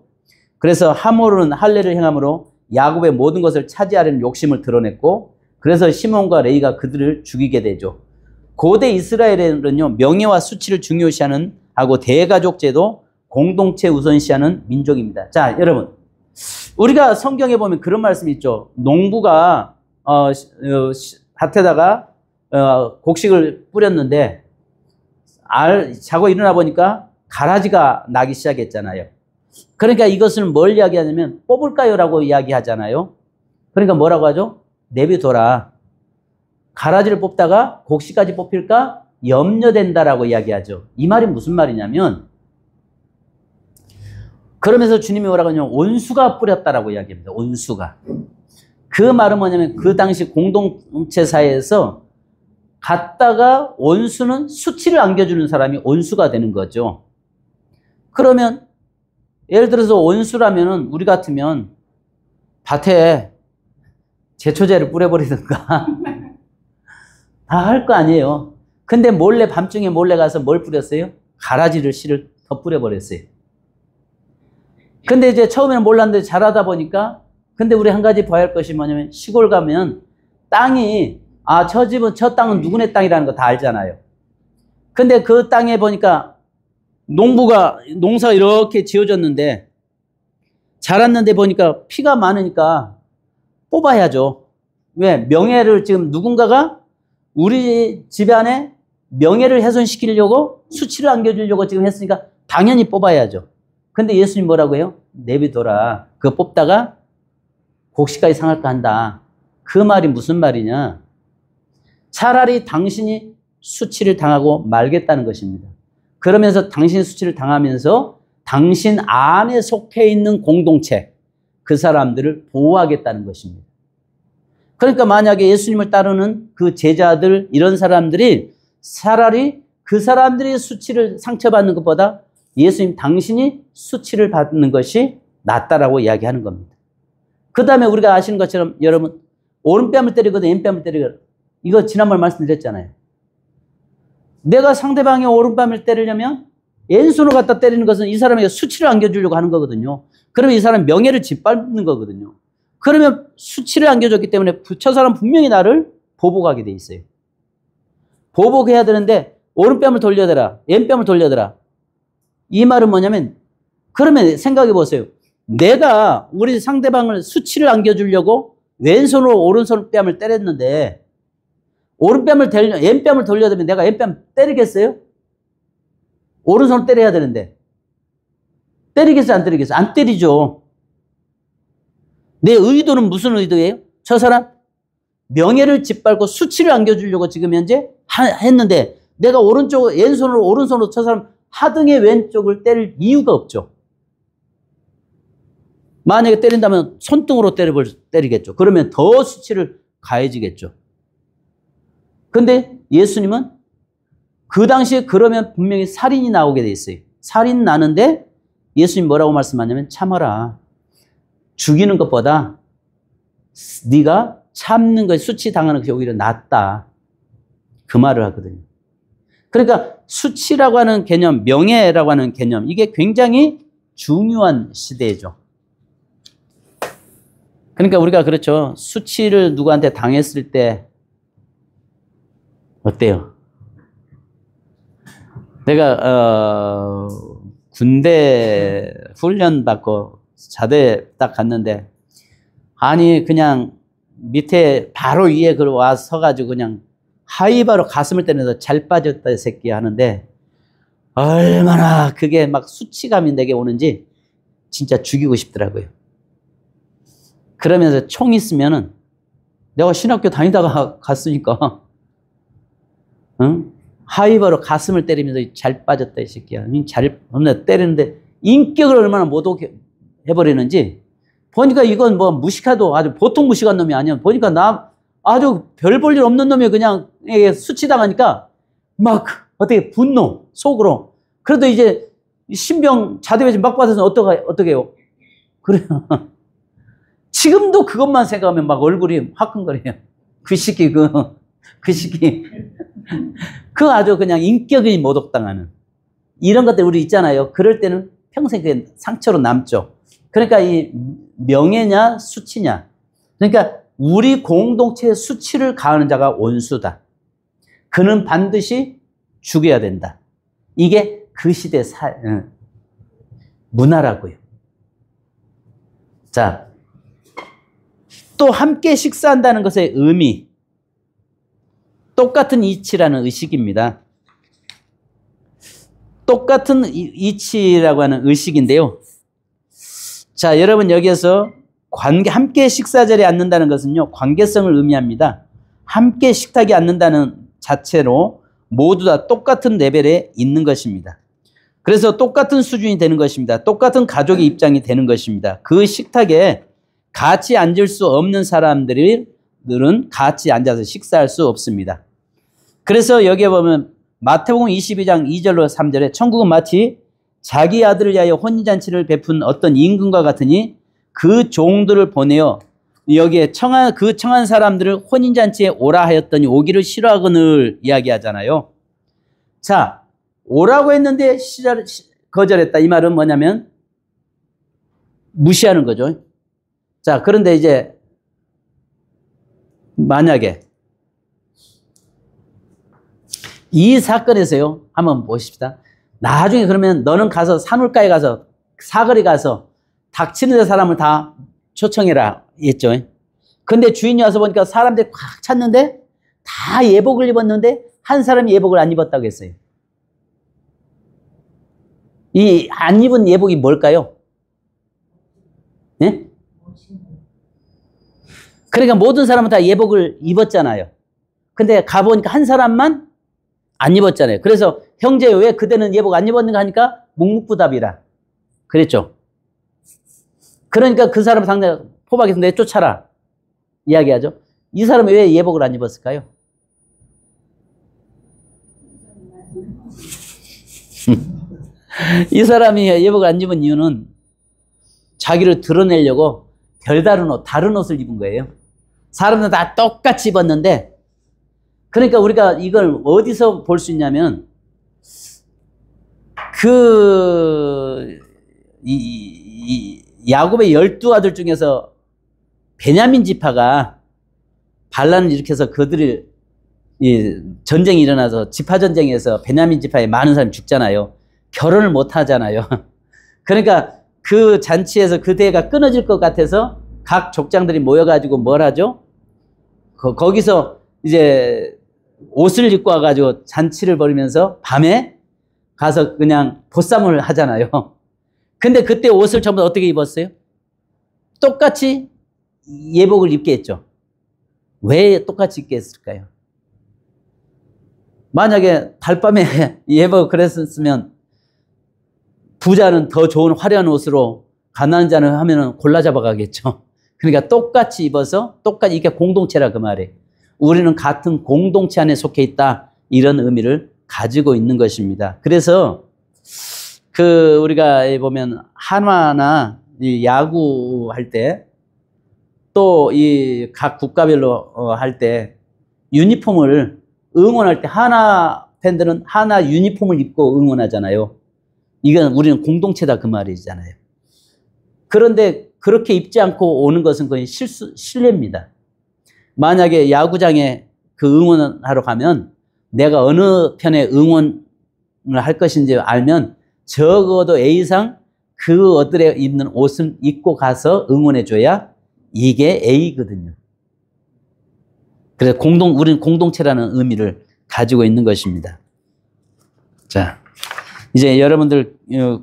그래서 하몰은 할례를 행함으로 야곱의 모든 것을 차지하려는 욕심을 드러냈고, 그래서 시몬과 레위가 그들을 죽이게 되죠. 고대 이스라엘에는요, 명예와 수치를 중요시하는 하고 대가족 제도, 공동체 우선시하는 민족입니다. 자, 여러분, 우리가 성경에 보면 그런 말씀이 있죠. 농부가 밭에다가 곡식을 뿌렸는데 자고 일어나 보니까 가라지가 나기 시작했잖아요. 그러니까 이것을 뭘 이야기하냐면 뽑을까요? 라고 이야기하잖아요. 그러니까 뭐라고 하죠? 내비둬라. 가라지를 뽑다가 곡식까지 뽑힐까? 염려된다라고 이야기하죠. 이 말이 무슨 말이냐면, 그러면서 주님이 뭐라고 하냐면 온수가 뿌렸다라고 이야기합니다. 온수가. 그 말은 뭐냐면 그 당시 공동체 사회에서 갔다가 온수는 수치를 안겨주는 사람이 온수가 되는 거죠. 그러면 예를 들어서 온수라면은 우리 같으면 밭에 제초제를 뿌려버리든가 다 할 거 아니에요. 근데 몰래 밤중에 몰래 가서 뭘 뿌렸어요? 가라지를 씨를 더 뿌려버렸어요. 근데 이제 처음에는 몰랐는데 잘하다 보니까, 근데 우리 한 가지 봐야 할 것이 뭐냐면 시골 가면 땅이, 저 집은, 저 땅은 누구네 땅이라는 거 다 알잖아요. 근데 그 땅에 보니까 농사가 이렇게 지어졌는데 자랐는데 보니까 피가 많으니까 뽑아야죠. 왜? 명예를 지금 누군가가 우리 집안에 명예를 훼손시키려고 수치를 안겨주려고 지금 했으니까 당연히 뽑아야죠. 근데 예수님 뭐라고 해요? 내비둬라. 그거 뽑다가 곡식까지 상할까 한다. 그 말이 무슨 말이냐? 차라리 당신이 수치를 당하고 말겠다는 것입니다. 그러면서 당신이 수치를 당하면서 당신 안에 속해 있는 공동체, 그 사람들을 보호하겠다는 것입니다. 그러니까 만약에 예수님을 따르는 그 제자들, 이런 사람들이 차라리 그 사람들이 수치를 상처받는 것보다 예수님 당신이 수치를 받는 것이 낫다라고 이야기하는 겁니다. 그 다음에 우리가 아시는 것처럼 여러분, 오른뺨을 때리거든 왼뺨을 때리거든, 이거 지난번 말씀드렸잖아요. 내가 상대방의 오른뺨을 때리려면 왼손으로 갖다 때리는 것은 이 사람에게 수치를 안겨주려고 하는 거거든요. 그러면 이 사람 명예를 짓밟는 거거든요. 그러면 수치를 안겨줬기 때문에 저 사람 분명히 나를 보복하게 돼 있어요. 보복해야 되는데 오른뺨을 돌려대라, 왼뺨을 돌려대라. 이 말은 뭐냐면, 그러면 생각해 보세요. 내가 우리 상대방을 수치를 안겨주려고 왼손으로 오른손 뺨을 때렸는데 왼뺨을 돌려대면 내가 왼뺨 때리겠어요? 오른손을 때려야 되는데 때리겠어요? 안 때리겠어요? 안 때리죠. 내 의도는 무슨 의도예요? 저 사람 명예를 짓밟고 수치를 안겨주려고 지금 현재 했는데 내가 오른손으로 저 사람 하등의 왼쪽을 때릴 이유가 없죠. 만약에 때린다면 손등으로 때리겠죠. 그러면 더 수치를 가해지겠죠. 근데 예수님은 그 당시에 그러면 분명히 살인이 나오게 돼 있어요. 살인 나는데 예수님 뭐라고 말씀하냐면 참아라. 죽이는 것보다 네가 참는 것, 수치 당하는 것이 오히려 낫다. 그 말을 하거든요. 그러니까 수치라고 하는 개념, 명예라고 하는 개념, 이게 굉장히 중요한 시대죠. 그러니까 우리가 그렇죠. 수치를 누구한테 당했을 때 어때요? 내가 군대 훈련 받고 자대 딱 갔는데 아니 그냥 밑에 바로 위에 와 서가지고 그냥 하이바로 가슴을 때려서 잘 빠졌다 이 새끼 하는데 얼마나 그게 막 수치감이 내게 오는지 진짜 죽이고 싶더라고요. 그러면서 총 있으면은 내가 신학교 다니다가 갔으니까 응? 하이바로 가슴을 때리면서 잘 빠졌다 이 새끼야. 잘 때리는데 인격을 얼마나 못 오게 해버리는지 보니까 이건 뭐 무식하도 아주 보통 무식한 놈이 아니야. 보니까 나 아주 별 볼 일 없는 놈이 그냥 수치당하니까 막 어떻게 분노 속으로. 그래도 이제 신병 자대배진 막 받아서 어떻게 해요? 그래요. 지금도 그것만 생각하면 막 얼굴이 화끈거려요. 그 시기 그 시기 그 아주 그냥 인격이 모독당하는 이런 것들 우리 있잖아요. 그럴 때는 평생 그게 상처로 남죠. 그러니까 이 명예냐 수치냐. 그러니까 우리 공동체의 수치를 가하는 자가 원수다. 그는 반드시 죽여야 된다. 이게 그 시대 문화라고요. 자, 또 함께 식사한다는 것의 의미. 똑같은 이치라는 의식입니다. 똑같은 이치라고 하는 의식인데요. 자, 여러분 여기에서 함께 식사 자리에 앉는다는 것은요, 관계성을 의미합니다. 함께 식탁에 앉는다는 자체로 모두 다 똑같은 레벨에 있는 것입니다. 그래서 똑같은 수준이 되는 것입니다. 똑같은 가족의 입장이 되는 것입니다. 그 식탁에 같이 앉을 수 없는 사람들은 같이 앉아서 식사할 수 없습니다. 그래서 여기에 보면 마태복음 22장 2절로 3절에 천국은 마치 자기 아들을 위하여 혼인잔치를 베푼 어떤 임금과 같으니 그 종들을 보내어 여기에 청한 사람들을 혼인잔치에 오라 하였더니 오기를 싫어하거늘 이야기하잖아요. 자, 오라고 했는데 거절했다. 이 말은 뭐냐면 무시하는 거죠. 자, 그런데 이제 만약에 이 사건에서요, 한번 보십시다. 나중에 그러면 너는 가서 산울가에 가서 사거리 가서 닥치는 데 사람을 다 초청해라 했죠. 근데 주인이 와서 보니까 사람들이 꽉 찼는데 다 예복을 입었는데 한 사람이 예복을 안 입었다고 했어요. 이 안 입은 예복이 뭘까요? 네? 그러니까 모든 사람은 다 예복을 입었잖아요. 근데 가보니까 한 사람만 안 입었잖아요. 그래서 형제 왜 그대는 예복 안 입었는가 하니까 묵묵부답이라 그랬죠. 그러니까 그 사람 상대 포박에서 내쫓아라 이야기하죠. 이 사람이 왜 예복을 안 입었을까요? 이 사람이 예복을 안 입은 이유는 자기를 드러내려고 별다른 다른 옷을 입은 거예요. 사람들은 다 똑같이 입었는데, 그러니까 우리가 이걸 어디서 볼 수 있냐면 야곱의 12아들 중에서 베냐민 지파가 반란을 일으켜서 그들이 전쟁이 일어나서 지파 전쟁에서 베냐민 지파에 많은 사람이 죽잖아요. 결혼을 못 하잖아요. 그러니까 그 잔치에서 그 대회가 끊어질 것 같아서 각 족장들이 모여가지고 뭘 하죠? 거기서 이제 옷을 입고 와가지고 잔치를 벌이면서 밤에 가서 그냥 보쌈을 하잖아요. 근데 그때 옷을 전부 다 어떻게 입었어요? 똑같이 예복을 입게 했죠. 왜 똑같이 입게 했을까요? 만약에 달밤에 예복 그랬으면 부자는 더 좋은 화려한 옷으로 가난한 자는 하면은 골라 잡아가겠죠. 그러니까 똑같이 입어서 똑같이 이게 공동체라 그 말이에요. 우리는 같은 공동체 안에 속해 있다. 이런 의미를 가지고 있는 것입니다. 그래서 우리가 보면 한화나 야구 할 때 또 이 각 국가별로 할 때 유니폼을 응원할 때 한화 팬들은 한화 유니폼을 입고 응원하잖아요. 이건 우리는 공동체다 그 말이잖아요. 그런데 그렇게 입지 않고 오는 것은 거의 실례입니다. 만약에 야구장에 그 응원하러 가면 내가 어느 편에 응원을 할 것인지 알면 적어도 A상 그 어들에 입는 옷은 입고 가서 응원해줘야 이게 A거든요. 그래서 우리는 공동체라는 의미를 가지고 있는 것입니다. 자, 이제 여러분들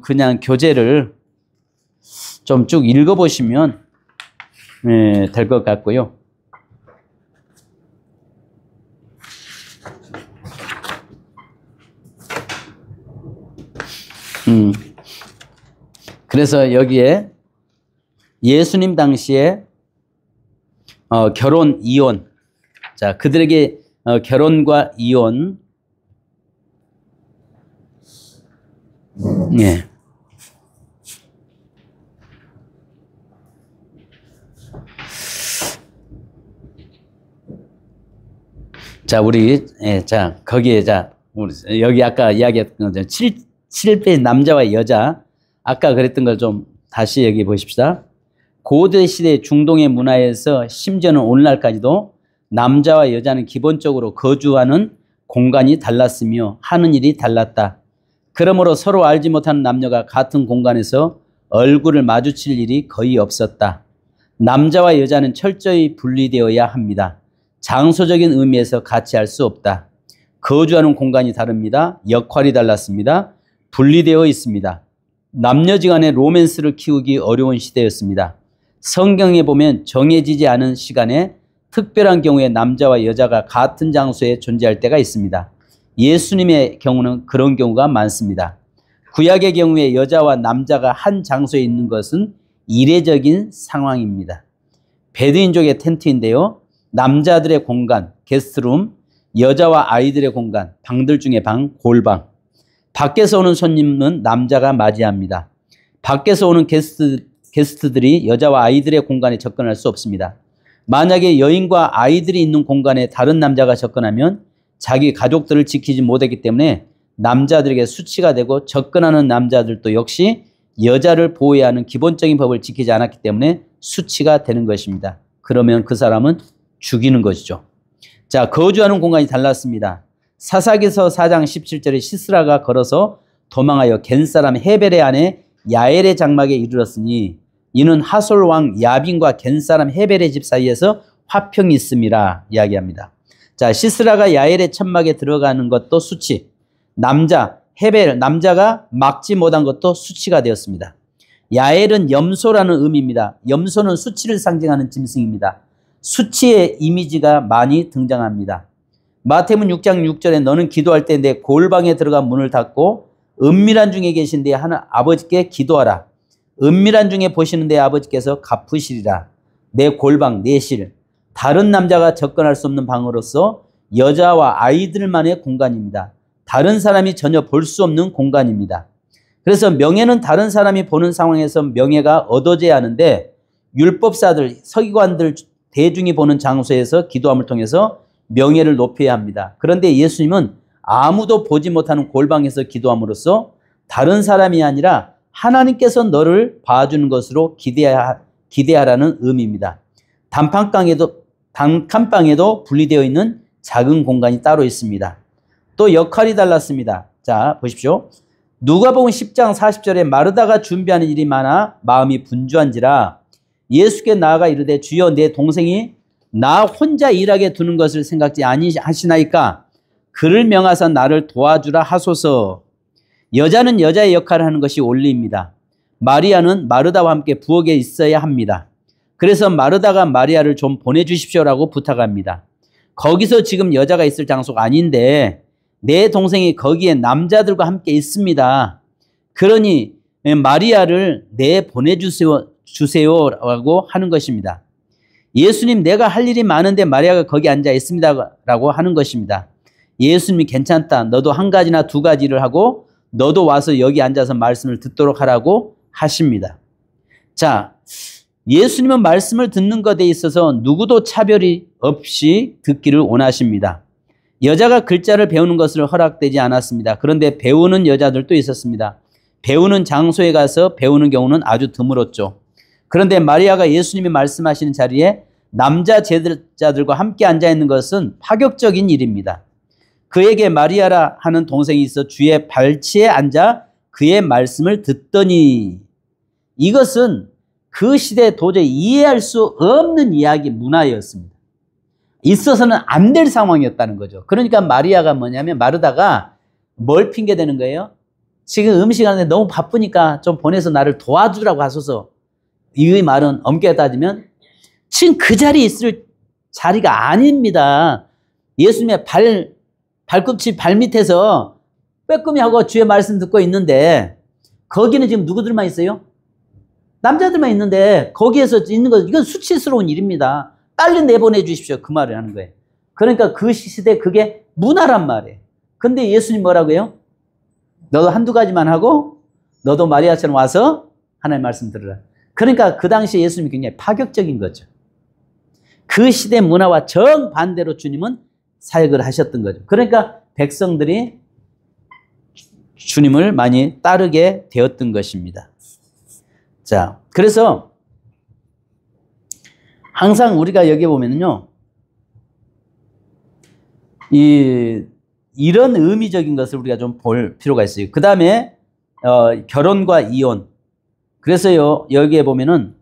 그냥 교재를 좀 쭉 읽어보시면 될 것 같고요. 그래서 여기에 예수님 당시에 결혼, 이혼. 자, 그들에게 결혼과 이혼. 예. 자, 자, 거기에, 여기 아까 이야기했던 거죠. 7배 남자와 여자. 아까 그랬던 걸 좀 다시 얘기해 보십시다. 고대 시대 중동의 문화에서 심지어는 오늘날까지도 남자와 여자는 기본적으로 거주하는 공간이 달랐으며 하는 일이 달랐다. 그러므로 서로 알지 못하는 남녀가 같은 공간에서 얼굴을 마주칠 일이 거의 없었다. 남자와 여자는 철저히 분리되어야 합니다. 장소적인 의미에서 같이 할 수 없다. 거주하는 공간이 다릅니다. 역할이 달랐습니다. 분리되어 있습니다. 남녀지간의 로맨스를 키우기 어려운 시대였습니다. 성경에 보면 정해지지 않은 시간에 특별한 경우에 남자와 여자가 같은 장소에 존재할 때가 있습니다. 예수님의 경우는 그런 경우가 많습니다. 구약의 경우에 여자와 남자가 한 장소에 있는 것은 이례적인 상황입니다. 베두인족의 텐트인데요. 남자들의 공간, 게스트룸, 여자와 아이들의 공간, 방들 중에 방, 골방. 밖에서 오는 손님은 남자가 맞이합니다. 밖에서 오는 게스트들이 여자와 아이들의 공간에 접근할 수 없습니다. 만약에 여인과 아이들이 있는 공간에 다른 남자가 접근하면 자기 가족들을 지키지 못했기 때문에 남자들에게 수치가 되고 접근하는 남자들도 역시 여자를 보호해야 하는 기본적인 법을 지키지 않았기 때문에 수치가 되는 것입니다. 그러면 그 사람은 죽이는 것이죠. 자, 거주하는 공간이 달랐습니다. 사사기서 4장 17절에 시스라가 걸어서 도망하여 겐사람 헤벨의 아내 야엘의 장막에 이르렀으니 이는 하솔 왕 야빈과 겐사람 헤벨의 집 사이에서 화평이 있음이라 이야기합니다. 자, 시스라가 야엘의 천막에 들어가는 것도 수치. 남자가 막지 못한 것도 수치가 되었습니다. 야엘은 염소라는 의미입니다. 염소는 수치를 상징하는 짐승입니다. 수치의 이미지가 많이 등장합니다. 마태복음 6장 6절에 너는 기도할 때 내 골방에 들어가 문을 닫고 은밀한 중에 계신 내 하나 아버지께 기도하라. 은밀한 중에 보시는 내 아버지께서 갚으시리라. 내 골방, 내 실. 다른 남자가 접근할 수 없는 방으로서 여자와 아이들만의 공간입니다. 다른 사람이 전혀 볼 수 없는 공간입니다. 그래서 명예는 다른 사람이 보는 상황에서 명예가 얻어져야 하는데 율법사들, 서기관들 대중이 보는 장소에서 기도함을 통해서 명예를 높여야 합니다. 그런데 예수님은 아무도 보지 못하는 골방에서 기도함으로써 다른 사람이 아니라 하나님께서 너를 봐주는 것으로 기대하라는 의미입니다. 단칸방에도 분리되어 있는 작은 공간이 따로 있습니다. 또 역할이 달랐습니다. 자, 보십시오. 누가복음 10장 40절에 마르다가 준비하는 일이 많아 마음이 분주한지라 예수께 나아가 이르되 주여 내 동생이 나 혼자 일하게 두는 것을 생각지 아니하시나이까 그를 명하사 나를 도와주라 하소서. 여자는 여자의 역할을 하는 것이 원리입니다. 마리아는 마르다와 함께 부엌에 있어야 합니다. 그래서 마르다가 마리아를 좀 보내주십시오라고 부탁합니다. 거기서 지금 여자가 있을 장소가 아닌데 내 동생이 거기에 남자들과 함께 있습니다. 그러니 마리아를 보내주세요라고 하는 것입니다. 예수님 내가 할 일이 많은데 마리아가 거기 앉아 있습니다라고 하는 것입니다. 예수님이 괜찮다. 너도 한 가지나 두 가지 일을 하고 너도 와서 여기 앉아서 말씀을 듣도록 하라고 하십니다. 자, 예수님은 말씀을 듣는 것에 있어서 누구도 차별이 없이 듣기를 원하십니다. 여자가 글자를 배우는 것을 허락되지 않았습니다. 그런데 배우는 여자들도 있었습니다. 배우는 장소에 가서 배우는 경우는 아주 드물었죠. 그런데 마리아가 예수님이 말씀하시는 자리에 남자 제자들과 함께 앉아 있는 것은 파격적인 일입니다. 그에게 마리아라 하는 동생이 있어 주의 발치에 앉아 그의 말씀을 듣더니, 이것은 그 시대에 도저히 이해할 수 없는 이야기 문화였습니다. 있어서는 안 될 상황이었다는 거죠. 그러니까 마리아가 뭐냐면 마르다가 뭘 핑계대는 거예요? 지금 음식하는데 너무 바쁘니까 좀 보내서 나를 도와주라고 하소서. 이 말은 엄격히 따지면 지금 그 자리에 있을 자리가 아닙니다. 예수님의 발꿈치 발밑에서 빼꼼히 하고 주의 말씀 듣고 있는데 거기는 지금 누구들만 있어요? 남자들만 있는데 거기에서 있는 거, 이건 수치스러운 일입니다. 빨리 내보내 주십시오. 그 말을 하는 거예요. 그러니까 그 시대 그게 문화란 말이에요. 근데 예수님 뭐라고 해요? 너도 한두 가지만 하고 너도 마리아처럼 와서 하나님의 말씀 들으라. 그러니까 그 당시에 예수님이 굉장히 파격적인 거죠. 그 시대 문화와 정반대로 주님은 사역을 하셨던 거죠. 그러니까 백성들이 주님을 많이 따르게 되었던 것입니다. 자, 그래서 항상 우리가 여기 보면요, 이런 의미적인 것을 우리가 좀 볼 필요가 있어요. 그 다음에 결혼과 이혼. 그래서요, 여기에 보면은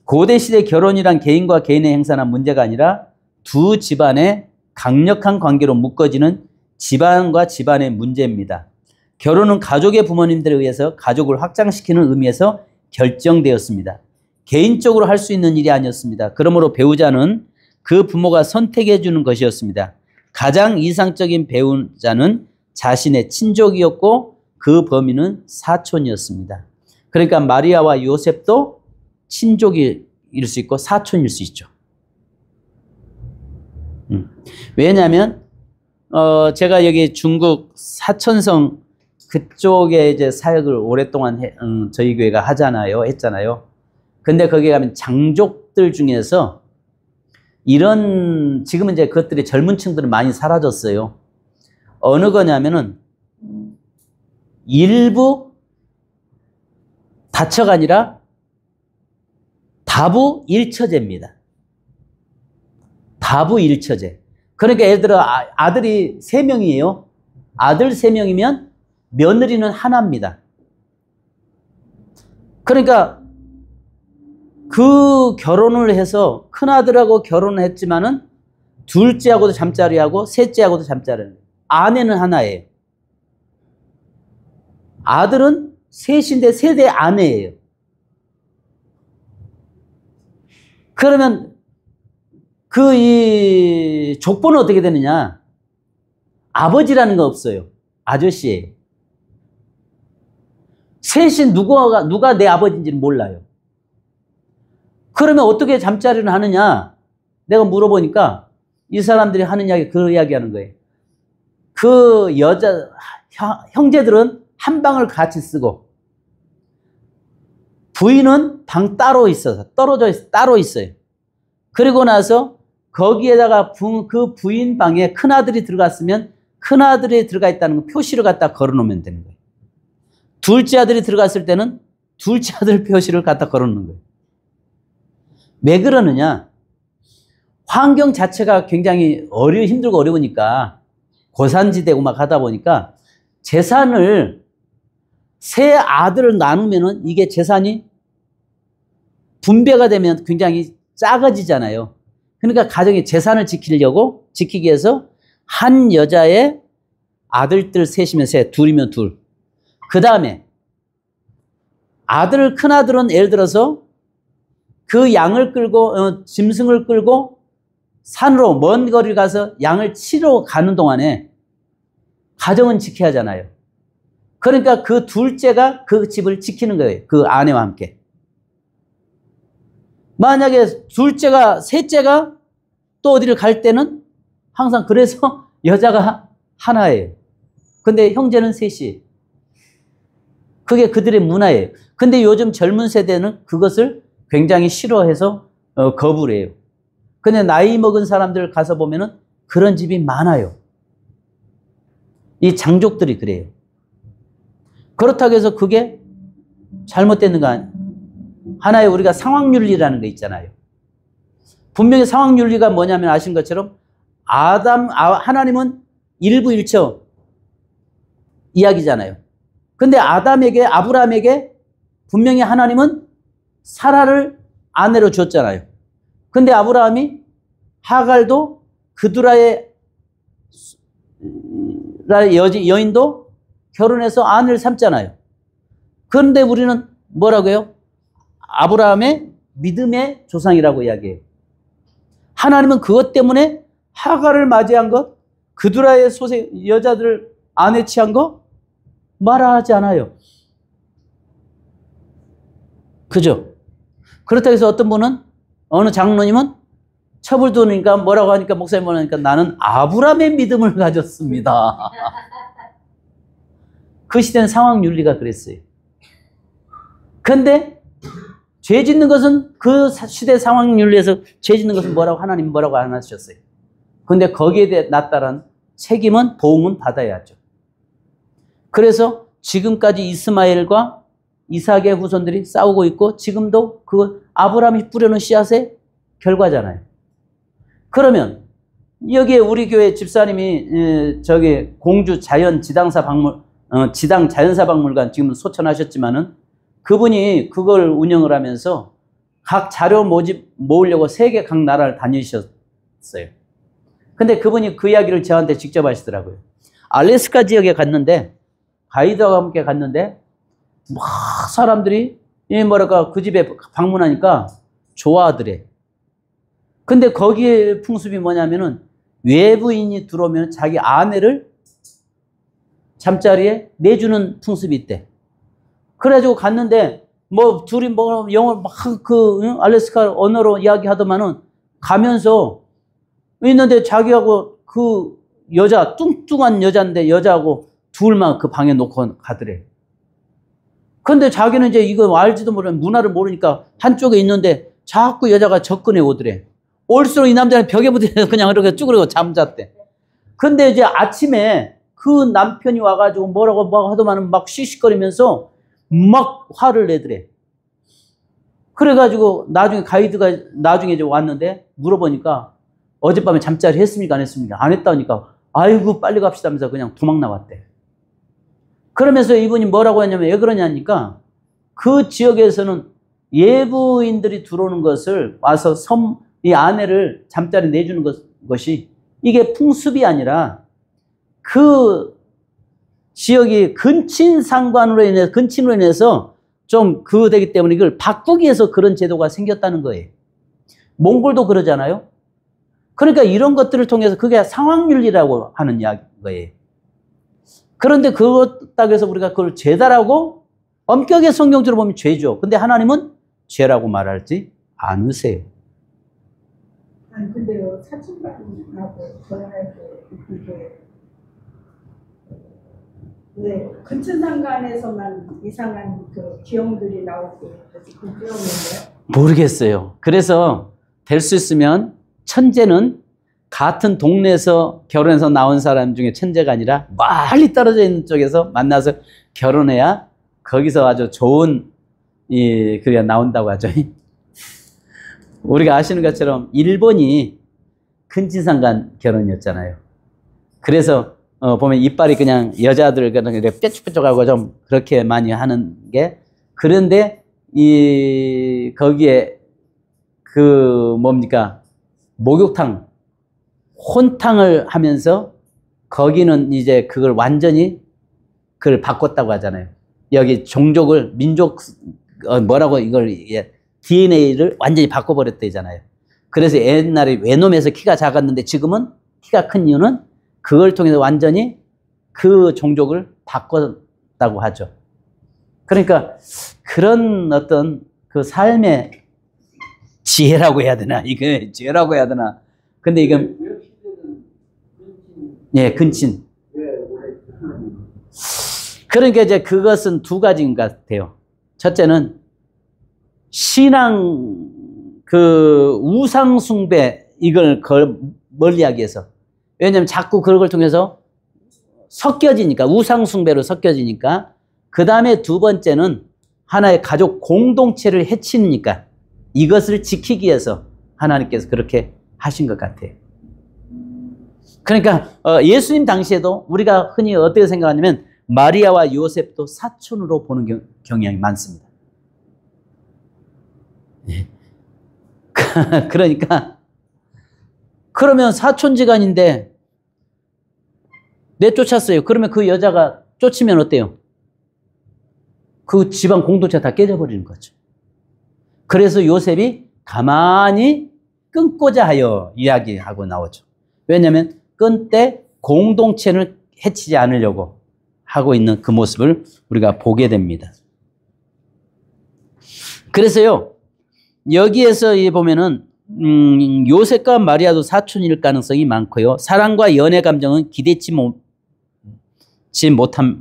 고대 시대 결혼이란 개인과 개인의 행사나 문제가 아니라 두 집안의 강력한 관계로 묶어지는 집안과 집안의 문제입니다. 결혼은 가족의 부모님들에 의해서 가족을 확장시키는 의미에서 결정되었습니다. 개인적으로 할 수 있는 일이 아니었습니다. 그러므로 배우자는 그 부모가 선택해 주는 것이었습니다. 가장 이상적인 배우자는 자신의 친족이었고 그 범위는 사촌이었습니다. 그러니까 마리아와 요셉도 친족일 수 있고 사촌일 수 있죠. 왜냐하면 제가 여기 중국 사천성 그쪽에 이제 사역을 오랫동안 저희 교회가 했잖아요. 근데 거기 가면 장족들 중에서 지금은 이제 그것들이 젊은 층들은 많이 사라졌어요. 어느 거냐면은 일부 다처가 아니라 다부 일처제입니다. 다부 일처제. 그러니까 예를 들어 아들이 3명이에요. 아들 3명이면 며느리는 하나입니다. 그러니까 그 결혼을 해서 큰아들하고 결혼을 했지만은 둘째하고도 잠자리하고 셋째하고도 잠자리하고 아내는 하나예요. 아들은 셋인데 셋의 아내예요. 그러면 이 족보는 어떻게 되느냐? 아버지라는 거 없어요. 아저씨예요. 셋인 누가 내 아버지인지는 몰라요. 그러면 어떻게 잠자리를 하느냐? 내가 물어보니까 이 사람들이 하는 이야기, 그 이야기 하는 거예요. 그 형제들은 한 방을 같이 쓰고, 부인은 방 따로 있어서, 따로 있어요. 그리고 나서 거기에다가 그 부인 방에 큰아들이 들어갔으면 큰아들이 들어가 있다는 거 표시를 갖다 걸어 놓으면 되는 거예요. 둘째 아들이 들어갔을 때는 둘째 아들 표시를 갖다 걸어 놓는 거예요. 왜 그러느냐? 환경 자체가 굉장히 힘들고 어려우니까 고산지대고 막 하다 보니까 재산을 세 아들을 나누면은 이게 재산이 분배가 되면 굉장히 작아지잖아요. 그러니까 가정의 재산을 지키기 위해서 한 여자의 아들들 셋이면 셋, 둘이면 둘. 그 다음에 큰아들은 예를 들어서 그 양을 끌고, 짐승을 끌고 산으로 먼 거리를 가서 양을 치러 가는 동안에 가정은 지켜야 하잖아요. 그러니까 그 둘째가 그 집을 지키는 거예요. 그 아내와 함께. 만약에 셋째가 또 어디를 갈 때는 항상 그래서 여자가 하나예요. 근데 형제는 셋이. 그게 그들의 문화예요. 근데 요즘 젊은 세대는 그것을 굉장히 싫어해서 거부를 해요. 근데 나이 먹은 사람들 가서 보면은 그런 집이 많아요. 이 장족들이 그래요. 그렇다고 해서 그게 잘못되는 거 하나의 우리가 상황윤리라는 거 있잖아요. 분명히 상황윤리가 뭐냐면 아신 것처럼 하나님은 일부일처 이야기잖아요. 근데 아브라함에게 분명히 하나님은 사라를 아내로 줬잖아요. 근데 아브라함이 하갈도 그두라의 여인도 결혼해서 아내를 삼잖아요. 그런데 우리는 뭐라고요? 아브라함의 믿음의 조상이라고 이야기해요. 하나님은 그것 때문에 하갈을 맞이한 것, 그두라의 여자들을 아내 취한 거 말하지 않아요. 그죠? 그렇다고 해서 어떤 분은, 어느 장로님은 첩을 두니까 뭐라고 하니까, 목사님 뭐라고 하니까 나는 아브라함의 믿음을 가졌습니다. 그 시대는 상황윤리가 그랬어요. 근데 죄 짓는 것은 그 시대 상황윤리에서 죄 짓는 것은 뭐라고 하나님 뭐라고 안 하셨어요. 근데 거기에 대해 나따른 책임은 보응은 받아야죠. 그래서 지금까지 이스마엘과 이삭의 후손들이 싸우고 있고 지금도 그 아브라함이 뿌려놓은 씨앗의 결과잖아요. 그러면 여기에 우리 교회 집사님이 저기 공주 지당 자연사 박물관 지금 소천하셨지만은 그분이 그걸 운영을 하면서 각 자료 모으려고 세계 각 나라를 다니셨어요. 근데 그분이 그 이야기를 저한테 직접 하시더라고요. 알래스카 지역에 갔는데 가이드와 함께 갔는데 막 사람들이 그 집에 방문하니까 좋아하더래. 근데 거기에 풍습이 뭐냐면은 외부인이 들어오면 자기 아내를 잠자리에 내주는 풍습이 있대. 그래가지고 갔는데 둘이 영어 알래스카 언어로 이야기하더만은 가면서 있는데 자기하고 그 여자 뚱뚱한 여자인데 여자하고 둘만 그 방에 놓고 가더래. 근데 자기는 이제 이거 알지도 모르는 문화를 모르니까 한쪽에 있는데 자꾸 여자가 접근해 오더래. 올수록 이 남자는 벽에 붙어서 그냥 이렇게 쭈그리고 잠잤대. 근데 이제 아침에 그 남편이 와가지고 뭐라고 하더만은 막 씩씩거리면서 막 화를 내더래. 그래가지고 가이드가 나중에 이제 왔는데 물어보니까 어젯밤에 잠자리 했습니까? 안 했습니까? 안 했다니까 아이고 빨리 갑시다 하면서 그냥 도망 나왔대. 그러면서 이분이 뭐라고 했냐면 왜 그러냐니까 그 지역에서는 예부인들이 들어오는 것을 와서 이 아내를 잠자리 내주는 것이 이게 풍습이 아니라 그 지역이 근친으로 인해서 좀 되기 때문에 이걸 바꾸기 위해서 그런 제도가 생겼다는 거예요. 몽골도 그러잖아요. 그러니까 이런 것들을 통해서 그게 상황윤리라고 하는 거예요. 그런데 그렇다고 해서 우리가 그걸 죄다라고 엄격하게 성경적으로 보면 죄죠. 근데 하나님은 죄라고 말하지 않으세요. 아니 근데 사춘기하고 결혼할 때 네, 근친상간에서만 이상한 그 기형들이 나오고 궁금해요. 모르겠어요. 그래서 될 수 있으면 천재는 같은 동네에서 결혼해서 나온 사람 중에 천재가 아니라 멀리 떨어져 있는 쪽에서 만나서 결혼해야 거기서 아주 좋은 그게 나온다고 하죠. 우리가 아시는 것처럼 일본이 근친상간 결혼이었잖아요. 그래서 보면 이빨이 그냥 여자들 그냥 뾰족뾰족하고 좀 그렇게 많이 하는 게 그런데 거기에 목욕탕 혼탕을 하면서 거기는 이제 그걸 완전히 그걸 바꿨다고 하잖아요. 여기 종족을 이걸 DNA를 완전히 바꿔버렸다잖아요. 그래서 옛날에 외놈에서 키가 작았는데 지금은 키가 큰 이유는 그걸 통해서 완전히 그 종족을 바꿨다고 하죠. 그러니까 그런 어떤 그 삶의 지혜라고 해야 되나? 이게 지혜라고 해야 되나? 근데 이건 근친. 그러니까 이제 그것은 두 가지인 것 같아요. 첫째는 신앙 우상 숭배 이걸 멀리하기 위해서. 왜냐하면 자꾸 그런 걸 통해서 섞여지니까 우상 숭배로 섞여지니까. 그 다음에 두 번째는 하나의 가족 공동체를 해치니까 이것을 지키기 위해서 하나님께서 그렇게 하신 것 같아요. 그러니까 예수님 당시에도 우리가 흔히 어떻게 생각하냐면 마리아와 요셉도 사촌으로 보는 경향이 많습니다. 그러니까 그러면 사촌지간인데 내쫓았어요. 그러면 그 여자가 쫓으면 어때요? 그 집안 공동체 다 깨져버리는 거죠. 그래서 요셉이 가만히 끊고자 하여 이야기하고 나오죠. 왜냐하면 끊되 공동체를 해치지 않으려고 하고 있는 그 모습을 우리가 보게 됩니다. 그래서요, 여기에서 보면은 요셉과 마리아도 사촌일 가능성이 많고요. 사랑과 연애 감정은 기대치 못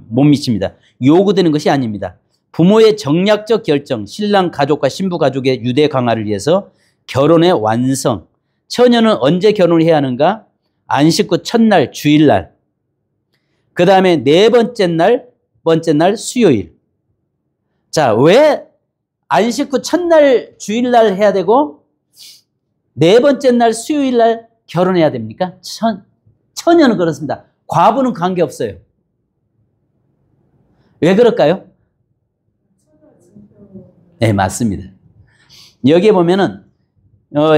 미칩니다. 요구되는 것이 아닙니다. 부모의 정략적 결정, 신랑 가족과 신부 가족의 유대 강화를 위해서 결혼의 완성. 처녀는 언제 결혼을 해야 하는가? 안식 후 첫날, 주일날. 그 다음에 네 번째 날, 수요일. 자, 왜 안식 후 첫날, 주일날 해야 되고 네 번째 날, 수요일날 결혼해야 됩니까? 처녀는 그렇습니다. 과부는 관계없어요. 왜 그럴까요? 네, 맞습니다. 여기에 보면은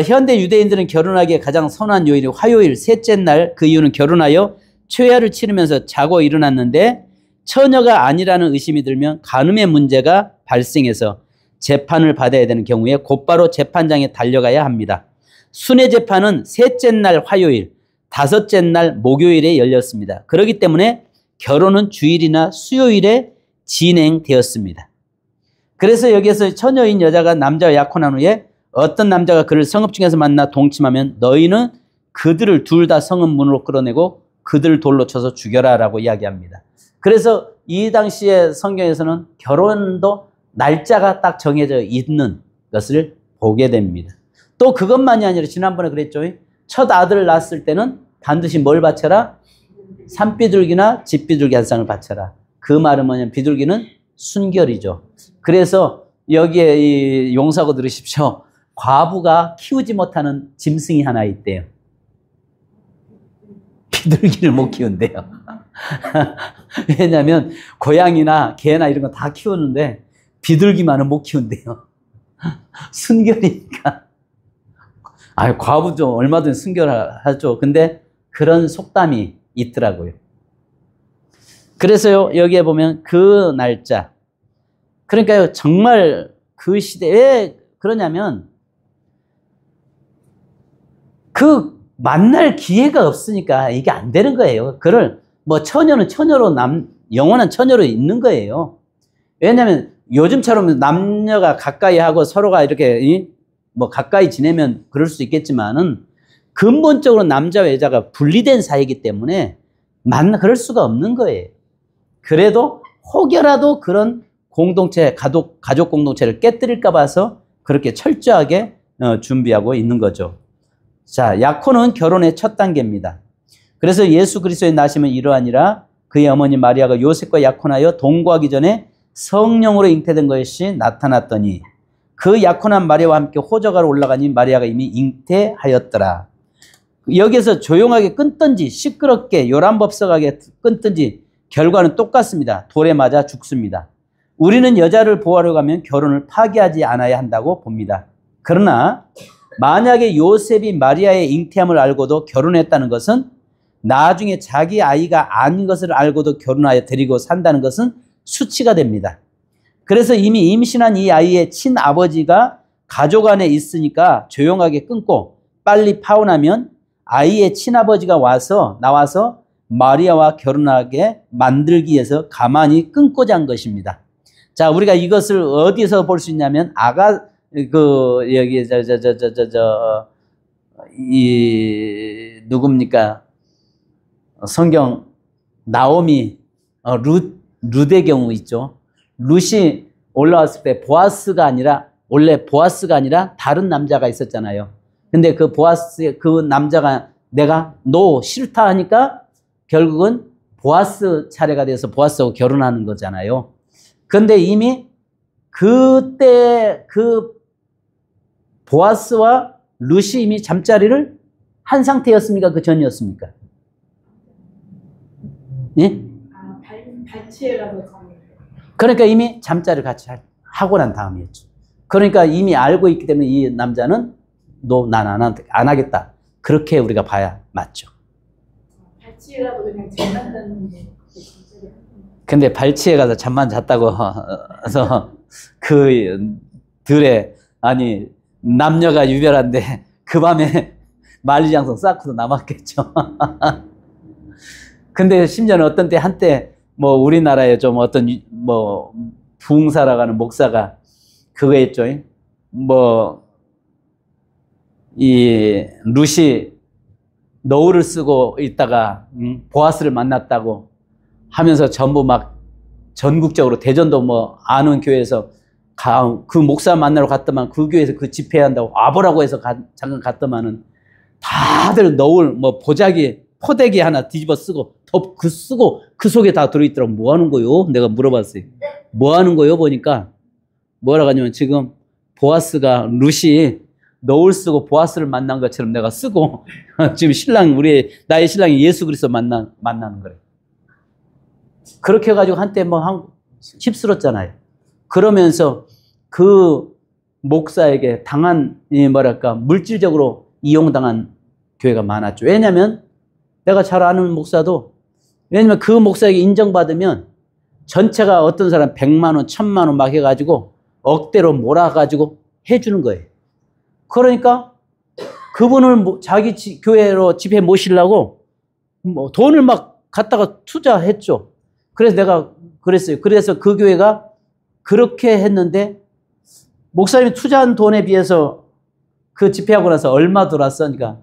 현대 유대인들은 결혼하기에 가장 선한 요일이 화요일 셋째 날. 그 이유는 결혼하여 초야를 치르면서 자고 일어났는데 처녀가 아니라는 의심이 들면 간음의 문제가 발생해서 재판을 받아야 되는 경우에 곧바로 재판장에 달려가야 합니다. 순회 재판은 셋째 날 화요일, 다섯째 날 목요일에 열렸습니다. 그렇기 때문에 결혼은 주일이나 수요일에 진행되었습니다. 그래서 여기에서 처녀인 여자가 남자와 약혼한 후에 어떤 남자가 그를 성읍 중에서 만나 동침하면 너희는 그들을 둘 다 성읍 문으로 끌어내고 그들을 돌로 쳐서 죽여라 라고 이야기합니다. 그래서 이 당시에 성경에서는 결혼도 날짜가 딱 정해져 있는 것을 보게 됩니다. 또 그것만이 아니라 지난번에 그랬죠. 첫 아들을 낳았을 때는 반드시 뭘 바쳐라? 산비둘기나 집비둘기 한 쌍을 바쳐라. 그 말은 뭐냐면 비둘기는 순결이죠. 그래서 여기에 이 용사고 들으십시오. 과부가 키우지 못하는 짐승이 하나 있대요. 비둘기를 못 키운대요. 왜냐하면 고양이나 개나 이런 거 다 키우는데 비둘기만은 못 키운대요. 순결이니까. 과부도 얼마든지 순결하죠. 근데 그런 속담이 있더라고요. 그래서요, 여기에 보면 그 날짜. 그러니까요, 정말 그 시대에 왜 그러냐면 그 만날 기회가 없으니까 이게 안 되는 거예요. 그를 처녀는 처녀로 영원한 처녀로 있는 거예요. 왜냐하면 요즘처럼 남녀가 가까이 하고 서로가 이렇게 가까이 지내면 그럴 수 있겠지만은 근본적으로 남자와 여자가 분리된 사이이기 때문에 그럴 수가 없는 거예요. 그래도 혹여라도 그런 공동체, 가족 공동체를 깨뜨릴까 봐서 그렇게 철저하게 준비하고 있는 거죠. 자, 약혼은 결혼의 첫 단계입니다. 그래서 예수 그리스도의 나심은 이러하니라 그의 어머니 마리아가 요셉과 약혼하여 동거하기 전에 성령으로 잉태된 것이 나타났더니 그 약혼한 마리아와 함께 호적하러 올라가니 마리아가 이미 잉태하였더라. 여기에서 조용하게 끊든지 시끄럽게 요란법석하게 끊든지 결과는 똑같습니다. 돌에 맞아 죽습니다. 우리는 여자를 보호하려고 하면 결혼을 파기하지 않아야 한다고 봅니다. 그러나 만약에 요셉이 마리아의 잉태함을 알고도 결혼했다는 것은 나중에 자기 아이가 아닌 것을 알고도 결혼하여 데리고 산다는 것은 수치가 됩니다. 그래서 이미 임신한 이 아이의 친아버지가 가족 안에 있으니까 조용하게 끊고 빨리 파혼하면 아이의 친아버지가 나와서 마리아와 결혼하게 만들기 위해서 가만히 끊고자 한 것입니다. 자, 우리가 이것을 어디서 볼 수 있냐면 여기 누굽니까? 성경 나오미 룻의 경우 있죠. 룻이 올라왔을 때 원래 보아스가 아니라 다른 남자가 있었잖아요. 근데 그 남자가 너 싫다 하니까 결국은 보아스 차례가 돼서 보아스하고 결혼하는 거잖아요. 근데 이미 그때 그 보아스와 룻이 이미 잠자리를 한 상태였습니까? 그 전이었습니까? 예? 아, 발치해라도 전에. 그러니까 이미 잠자리를 같이 하고 난 다음이었죠. 그러니까 이미 알고 있기 때문에 이 남자는 너 난 안 하겠다. 그렇게 우리가 봐야 맞죠. 발치해라도 그냥 장난하는데. 근데 발치해 가서 잠만 잤다고 해서 그 들에 아니 남녀가 유별한데 그 밤에 만리장성 쌓고도 남았겠죠. 근데 심지어는 어떤 때 한때 뭐 우리나라에 좀 어떤 뭐 부흥사라고 목사가 그거 했죠. 뭐 이 룻이 노을을 쓰고 있다가 보아스를 만났다고 하면서 전부 막 전국적으로 대전도 뭐 아는 교회에서 그 목사 만나러 갔더만 그 교회에서 그 집회한다고 와보라고 해서 잠깐 갔더만은 다들 노을 뭐 보자기 포대기 하나 뒤집어 쓰고 덮그 쓰고 그 속에 다 들어있더라고. 뭐 하는 거요? 내가 물어봤어요. 뭐 하는 거요? 보니까 뭐라고 하냐면 지금 보아스가 룻이 노을 쓰고 보아스를 만난 것처럼 내가 쓰고 지금 신랑 나의 신랑이 예수 그리스도 만나는 거래. 그렇게 해가지고 한때 뭐 휩쓸었잖아요. 그러면서 그 목사에게 당한 뭐랄까 물질적으로 이용당한 교회가 많았죠. 왜냐하면 내가 잘 아는 목사도 왜냐면 그 목사에게 인정받으면 전체가 어떤 사람 100만 원, 1000만 원 막 해가지고 억대로 몰아가지고 해주는 거예요. 그러니까 그분을 자기 교회로 집회 모시려고 뭐 돈을 막 갖다가 투자했죠. 그래서 내가 그랬어요. 그래서 그 교회가 그렇게 했는데 목사님이 투자한 돈에 비해서 그 집회하고 나서 얼마 들어왔어? 그러니까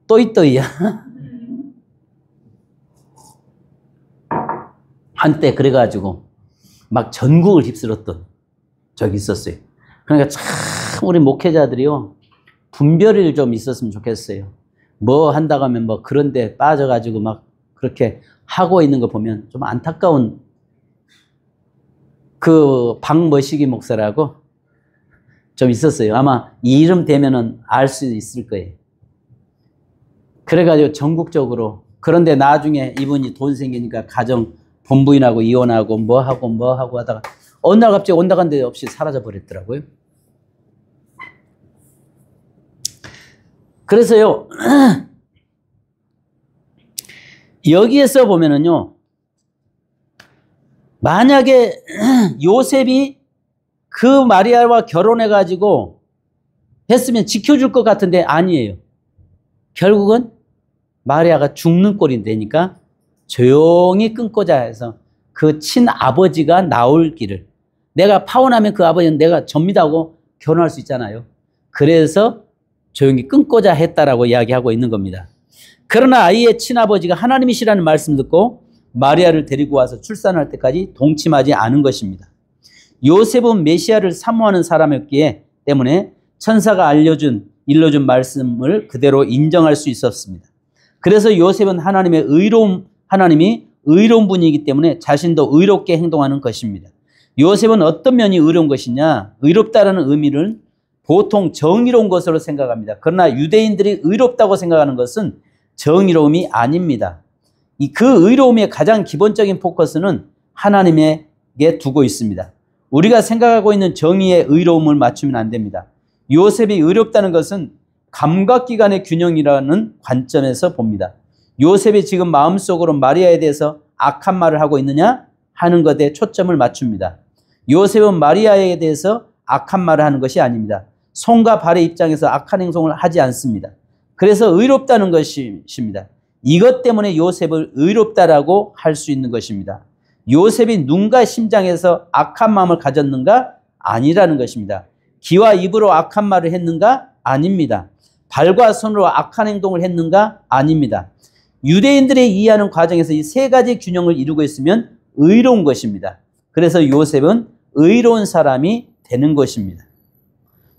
또이또이야. 한때 그래가지고 막 전국을 휩쓸었던 적이 있었어요. 그러니까 참 우리 목회자들이요 분별이 좀 있었으면 좋겠어요. 뭐 한다고 하면 뭐 그런데 빠져가지고 막 그렇게 하고 있는 거 보면 좀 안타까운. 그 박머시기 목사라고 좀 있었어요. 아마 이 이름 되면은 알 수 있을 거예요. 그래가지고 전국적으로 그런데 나중에 이분이 돈 생기니까 가정 본부인하고 이혼하고 뭐 하고 하다가 어느 날 갑자기 온다 간데 없이 사라져 버렸더라고요. 그래서요 여기에서 보면은요 만약에 요셉이 그 마리아와 결혼해가지고 했으면 지켜줄 것 같은데 아니에요. 결국은 마리아가 죽는 꼴이 되니까 조용히 끊고자 해서 그 친아버지가 나올 길을 내가 파혼하면 그 아버지는 내가 접니다 하고 결혼할 수 있잖아요. 그래서 조용히 끊고자 했다라고 이야기하고 있는 겁니다. 그러나 아이의 친아버지가 하나님이시라는 말씀 듣고 마리아를 데리고 와서 출산할 때까지 동침하지 않은 것입니다. 요셉은 메시아를 사모하는 사람이었기에 때문에 천사가 일러준 말씀을 그대로 인정할 수 있었습니다. 그래서 요셉은 하나님이 의로운 분이기 때문에 자신도 의롭게 행동하는 것입니다. 요셉은 어떤 면이 의로운 것이냐? 의롭다라는 의미는 보통 정의로운 것으로 생각합니다. 그러나 유대인들이 의롭다고 생각하는 것은 정의로움이 아닙니다. 그 의로움의 가장 기본적인 포커스는 하나님에게 두고 있습니다. 우리가 생각하고 있는 정의의 의로움을 맞추면 안 됩니다. 요셉이 의롭다는 것은 감각기관의 균형이라는 관점에서 봅니다. 요셉이 지금 마음속으로 마리아에 대해서 악한 말을 하고 있느냐 하는 것에 초점을 맞춥니다. 요셉은 마리아에 대해서 악한 말을 하는 것이 아닙니다. 손과 발의 입장에서 악한 행동을 하지 않습니다. 그래서 의롭다는 것입니다. 이것 때문에 요셉을 의롭다라고 할 수 있는 것입니다. 요셉이 눈과 심장에서 악한 마음을 가졌는가? 아니라는 것입니다. 귀와 입으로 악한 말을 했는가? 아닙니다. 발과 손으로 악한 행동을 했는가? 아닙니다. 유대인들이 이해하는 과정에서 이 세 가지 균형을 이루고 있으면 의로운 것입니다. 그래서 요셉은 의로운 사람이 되는 것입니다.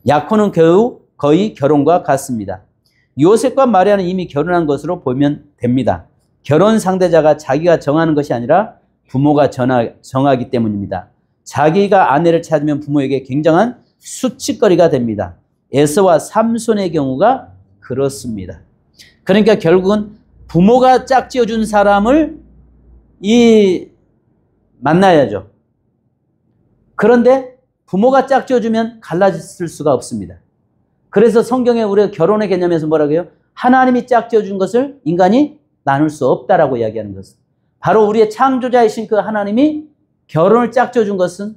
야코는 거의 결혼과 같습니다. 요셉과 마리아는 이미 결혼한 것으로 보면 됩니다. 결혼 상대자가 자기가 정하는 것이 아니라 부모가 정하기 때문입니다. 자기가 아내를 찾으면 부모에게 굉장한 수치거리가 됩니다. 에서와 삼손의 경우가 그렇습니다. 그러니까 결국은 부모가 짝지어준 사람을 만나야죠. 그런데 부모가 짝지어주면 갈라질 수가 없습니다. 그래서 성경에 우리가 결혼의 개념에서 뭐라고 해요? 하나님이 짝지어준 것을 인간이 나눌 수 없다라고 이야기하는 것은, 바로 우리의 창조자이신 그 하나님이 결혼을 짝지어준 것은,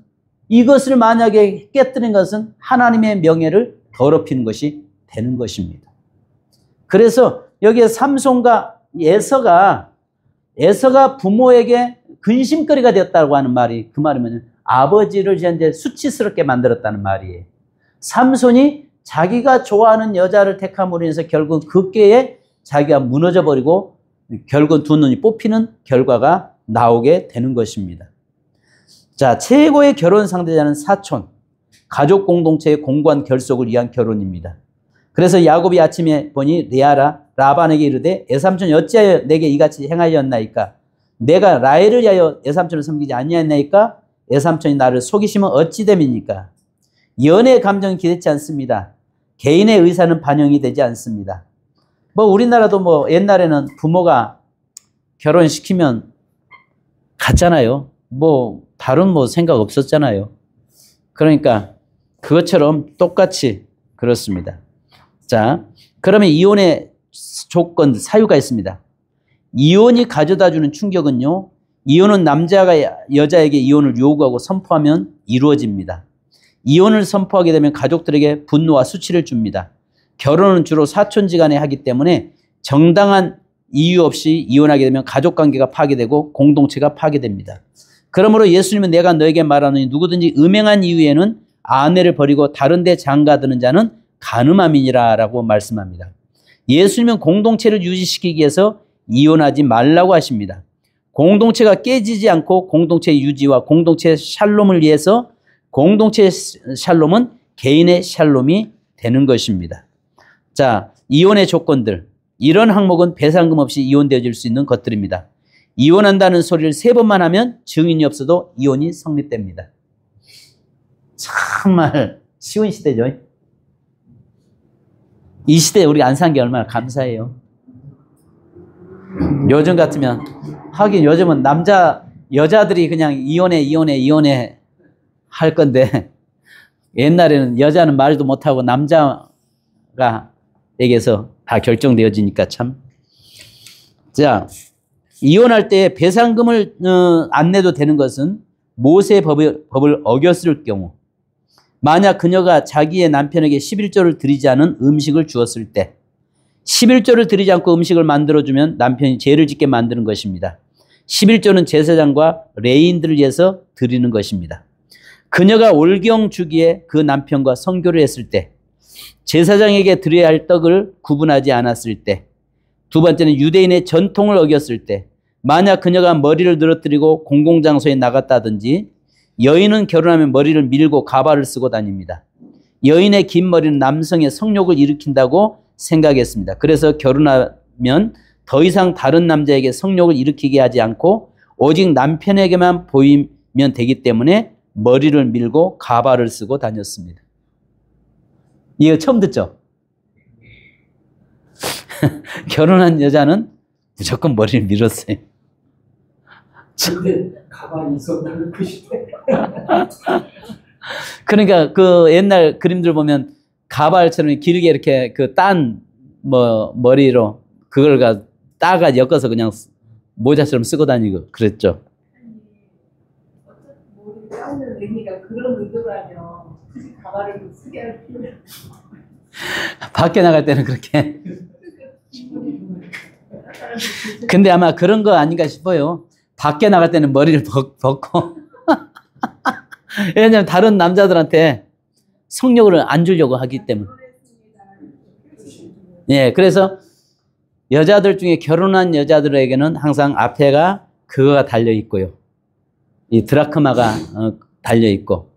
이것을 만약에 깨뜨린 것은 하나님의 명예를 더럽히는 것이 되는 것입니다. 그래서 여기에 삼손과 에서가 부모에게 근심거리가 되었다고 하는 말이, 그 말이면 아버지를 이제 수치스럽게 만들었다는 말이에요. 삼손이 자기가 좋아하는 여자를 택함으로 인해서 결국 그 꾀에 자기가 무너져버리고 결국 두 눈이 뽑히는 결과가 나오게 되는 것입니다. 자, 최고의 결혼 상대자는 사촌, 가족 공동체의 공고한 결속을 위한 결혼입니다. 그래서 야곱이 아침에 보니 레아라 라반에게 이르되 애삼촌이 어찌하여 내게 이같이 행하였나이까? 내가 라헬을 위하여 애삼촌을 섬기지 아니하였나이까? 애삼촌이 나를 속이시면 어찌 됨입니까? 연애의 감정은 기대치 않습니다. 개인의 의사는 반영이 되지 않습니다. 우리나라도 옛날에는 부모가 결혼시키면 갔잖아요. 다른 생각 없었잖아요. 그러니까 그것처럼 똑같이 그렇습니다. 자, 그러면 이혼의 조건, 사유가 있습니다. 이혼이 가져다주는 충격은요, 이혼은 남자가 여자에게 이혼을 요구하고 선포하면 이루어집니다. 이혼을 선포하게 되면 가족들에게 분노와 수치를 줍니다. 결혼은 주로 사촌지간에 하기 때문에 정당한 이유 없이 이혼하게 되면 가족관계가 파괴되고 공동체가 파괴됩니다. 그러므로 예수님은 내가 너에게 말하노니 누구든지 음행한 이유에는 아내를 버리고 다른 데 장가드는 자는 간음함이니라 라고 말씀합니다. 예수님은 공동체를 유지시키기 위해서 이혼하지 말라고 하십니다. 공동체가 깨지지 않고 공동체 유지와 공동체 샬롬을 위해서 공동체 샬롬은 개인의 샬롬이 되는 것입니다. 자, 이혼의 조건들. 이런 항목은 배상금 없이 이혼되어질 수 있는 것들입니다. 이혼한다는 소리를 3번만 하면 증인이 없어도 이혼이 성립됩니다. 정말 쉬운 시대죠. 이 시대에 우리가 안 산 게 얼마나 감사해요. 요즘 같으면, 하긴 요즘은 여자들이 그냥 이혼해 할 건데, 옛날에는 여자는 말도 못하고 남자가 에게서 다 결정되어지니까 참. 자, 이혼할 때 배상금을 안 내도 되는 것은 모세의 법을 어겼을 경우, 만약 그녀가 자기의 남편에게 11조를 드리지 않은 음식을 주었을 때, 11조를 드리지 않고 음식을 만들어주면 남편이 죄를 짓게 만드는 것입니다. 11조는 제사장과 레위인들을 위해서 드리는 것입니다. 그녀가 올경 주기에 그 남편과 성교를 했을 때, 제사장에게 드려야 할 떡을 구분하지 않았을 때, 두 번째는 유대인의 전통을 어겼을 때, 만약 그녀가 머리를 늘어뜨리고 공공장소에 나갔다든지, 여인은 결혼하면 머리를 밀고 가발을 쓰고 다닙니다. 여인의 긴 머리는 남성의 성욕을 일으킨다고 생각했습니다. 그래서 결혼하면 더 이상 다른 남자에게 성욕을 일으키게 하지 않고 오직 남편에게만 보이면 되기 때문에 머리를 밀고 가발을 쓰고 다녔습니다. 이거 처음 듣죠? 결혼한 여자는 무조건 머리를 밀었어요. 근데 가발이 있었다는 그 시대. 그러니까 그 옛날 그림들 보면 가발처럼 길게 이렇게 머리로 그걸 따가 엮어서 그냥 모자처럼 쓰고 다니고 그랬죠. 머리 따는 의미가 그런 의도라면 굳이 가발을 쓰게 할 필요가 밖에 나갈 때는 그렇게. 근데 아마 그런 거 아닌가 싶어요. 밖에 나갈 때는 머리를 벗고. 왜냐하면 다른 남자들한테 성욕을 안 주려고 하기 때문에. 예, 그래서 여자들 중에 결혼한 여자들에게는 항상 앞에가 그거가 달려 있고요. 이 드라크마가 달려 있고,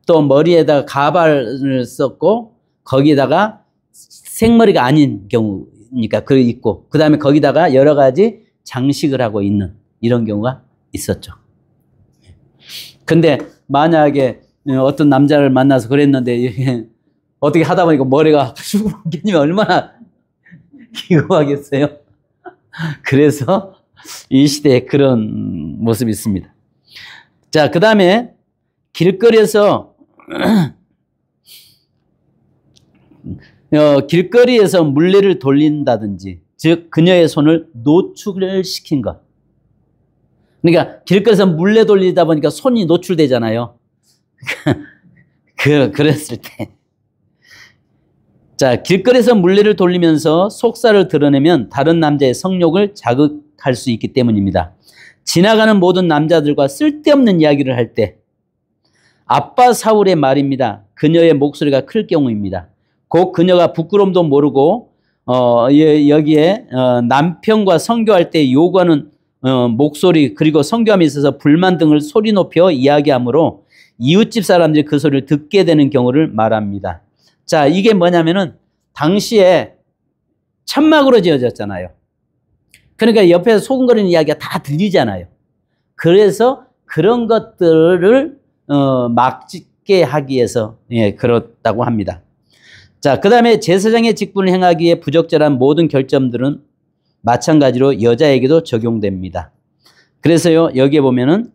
또 머리에다가 가발을 썼고, 거기다가 생머리가 아닌 경우니까 그 있고, 그 다음에 거기다가 여러 가지 장식을 하고 있는 이런 경우가 있었죠. 근데 만약에 어떤 남자를 만나서 그랬는데 어떻게 하다 보니까 머리가 쑥 깨지면 얼마나 기겁하겠어요. 그래서 이 시대에 그런 모습이 있습니다. 자, 그 다음에 길거리에서 물레를 돌린다든지, 즉 그녀의 손을 노출시킨 것. 그러니까 길거리에서 물레 돌리다 보니까 손이 노출되잖아요. 그랬을 때. 자, 길거리에서 물레를 돌리면서 속살을 드러내면 다른 남자의 성욕을 자극할 수 있기 때문입니다. 지나가는 모든 남자들과 쓸데없는 이야기를 할 때, 아빠 사울의 말입니다. 그녀의 목소리가 클 경우입니다. 곧 그녀가 부끄러움도 모르고 여기에 남편과 선교할 때 요구하는 목소리, 그리고 선교함에 있어서 불만 등을 소리 높여 이야기하므로 이웃집 사람들이 그 소리를 듣게 되는 경우를 말합니다. 자, 이게 뭐냐면은 당시에 천막으로 지어졌잖아요. 그러니까 옆에서 소근거리는 이야기가 다 들리잖아요. 그래서 그런 것들을 막짓게 하기 위해서 그렇다고 합니다. 자, 그 다음에 제사장의 직분을 행하기 위해 부적절한 모든 결점들은 마찬가지로 여자에게도 적용됩니다. 그래서요, 여기에 보면은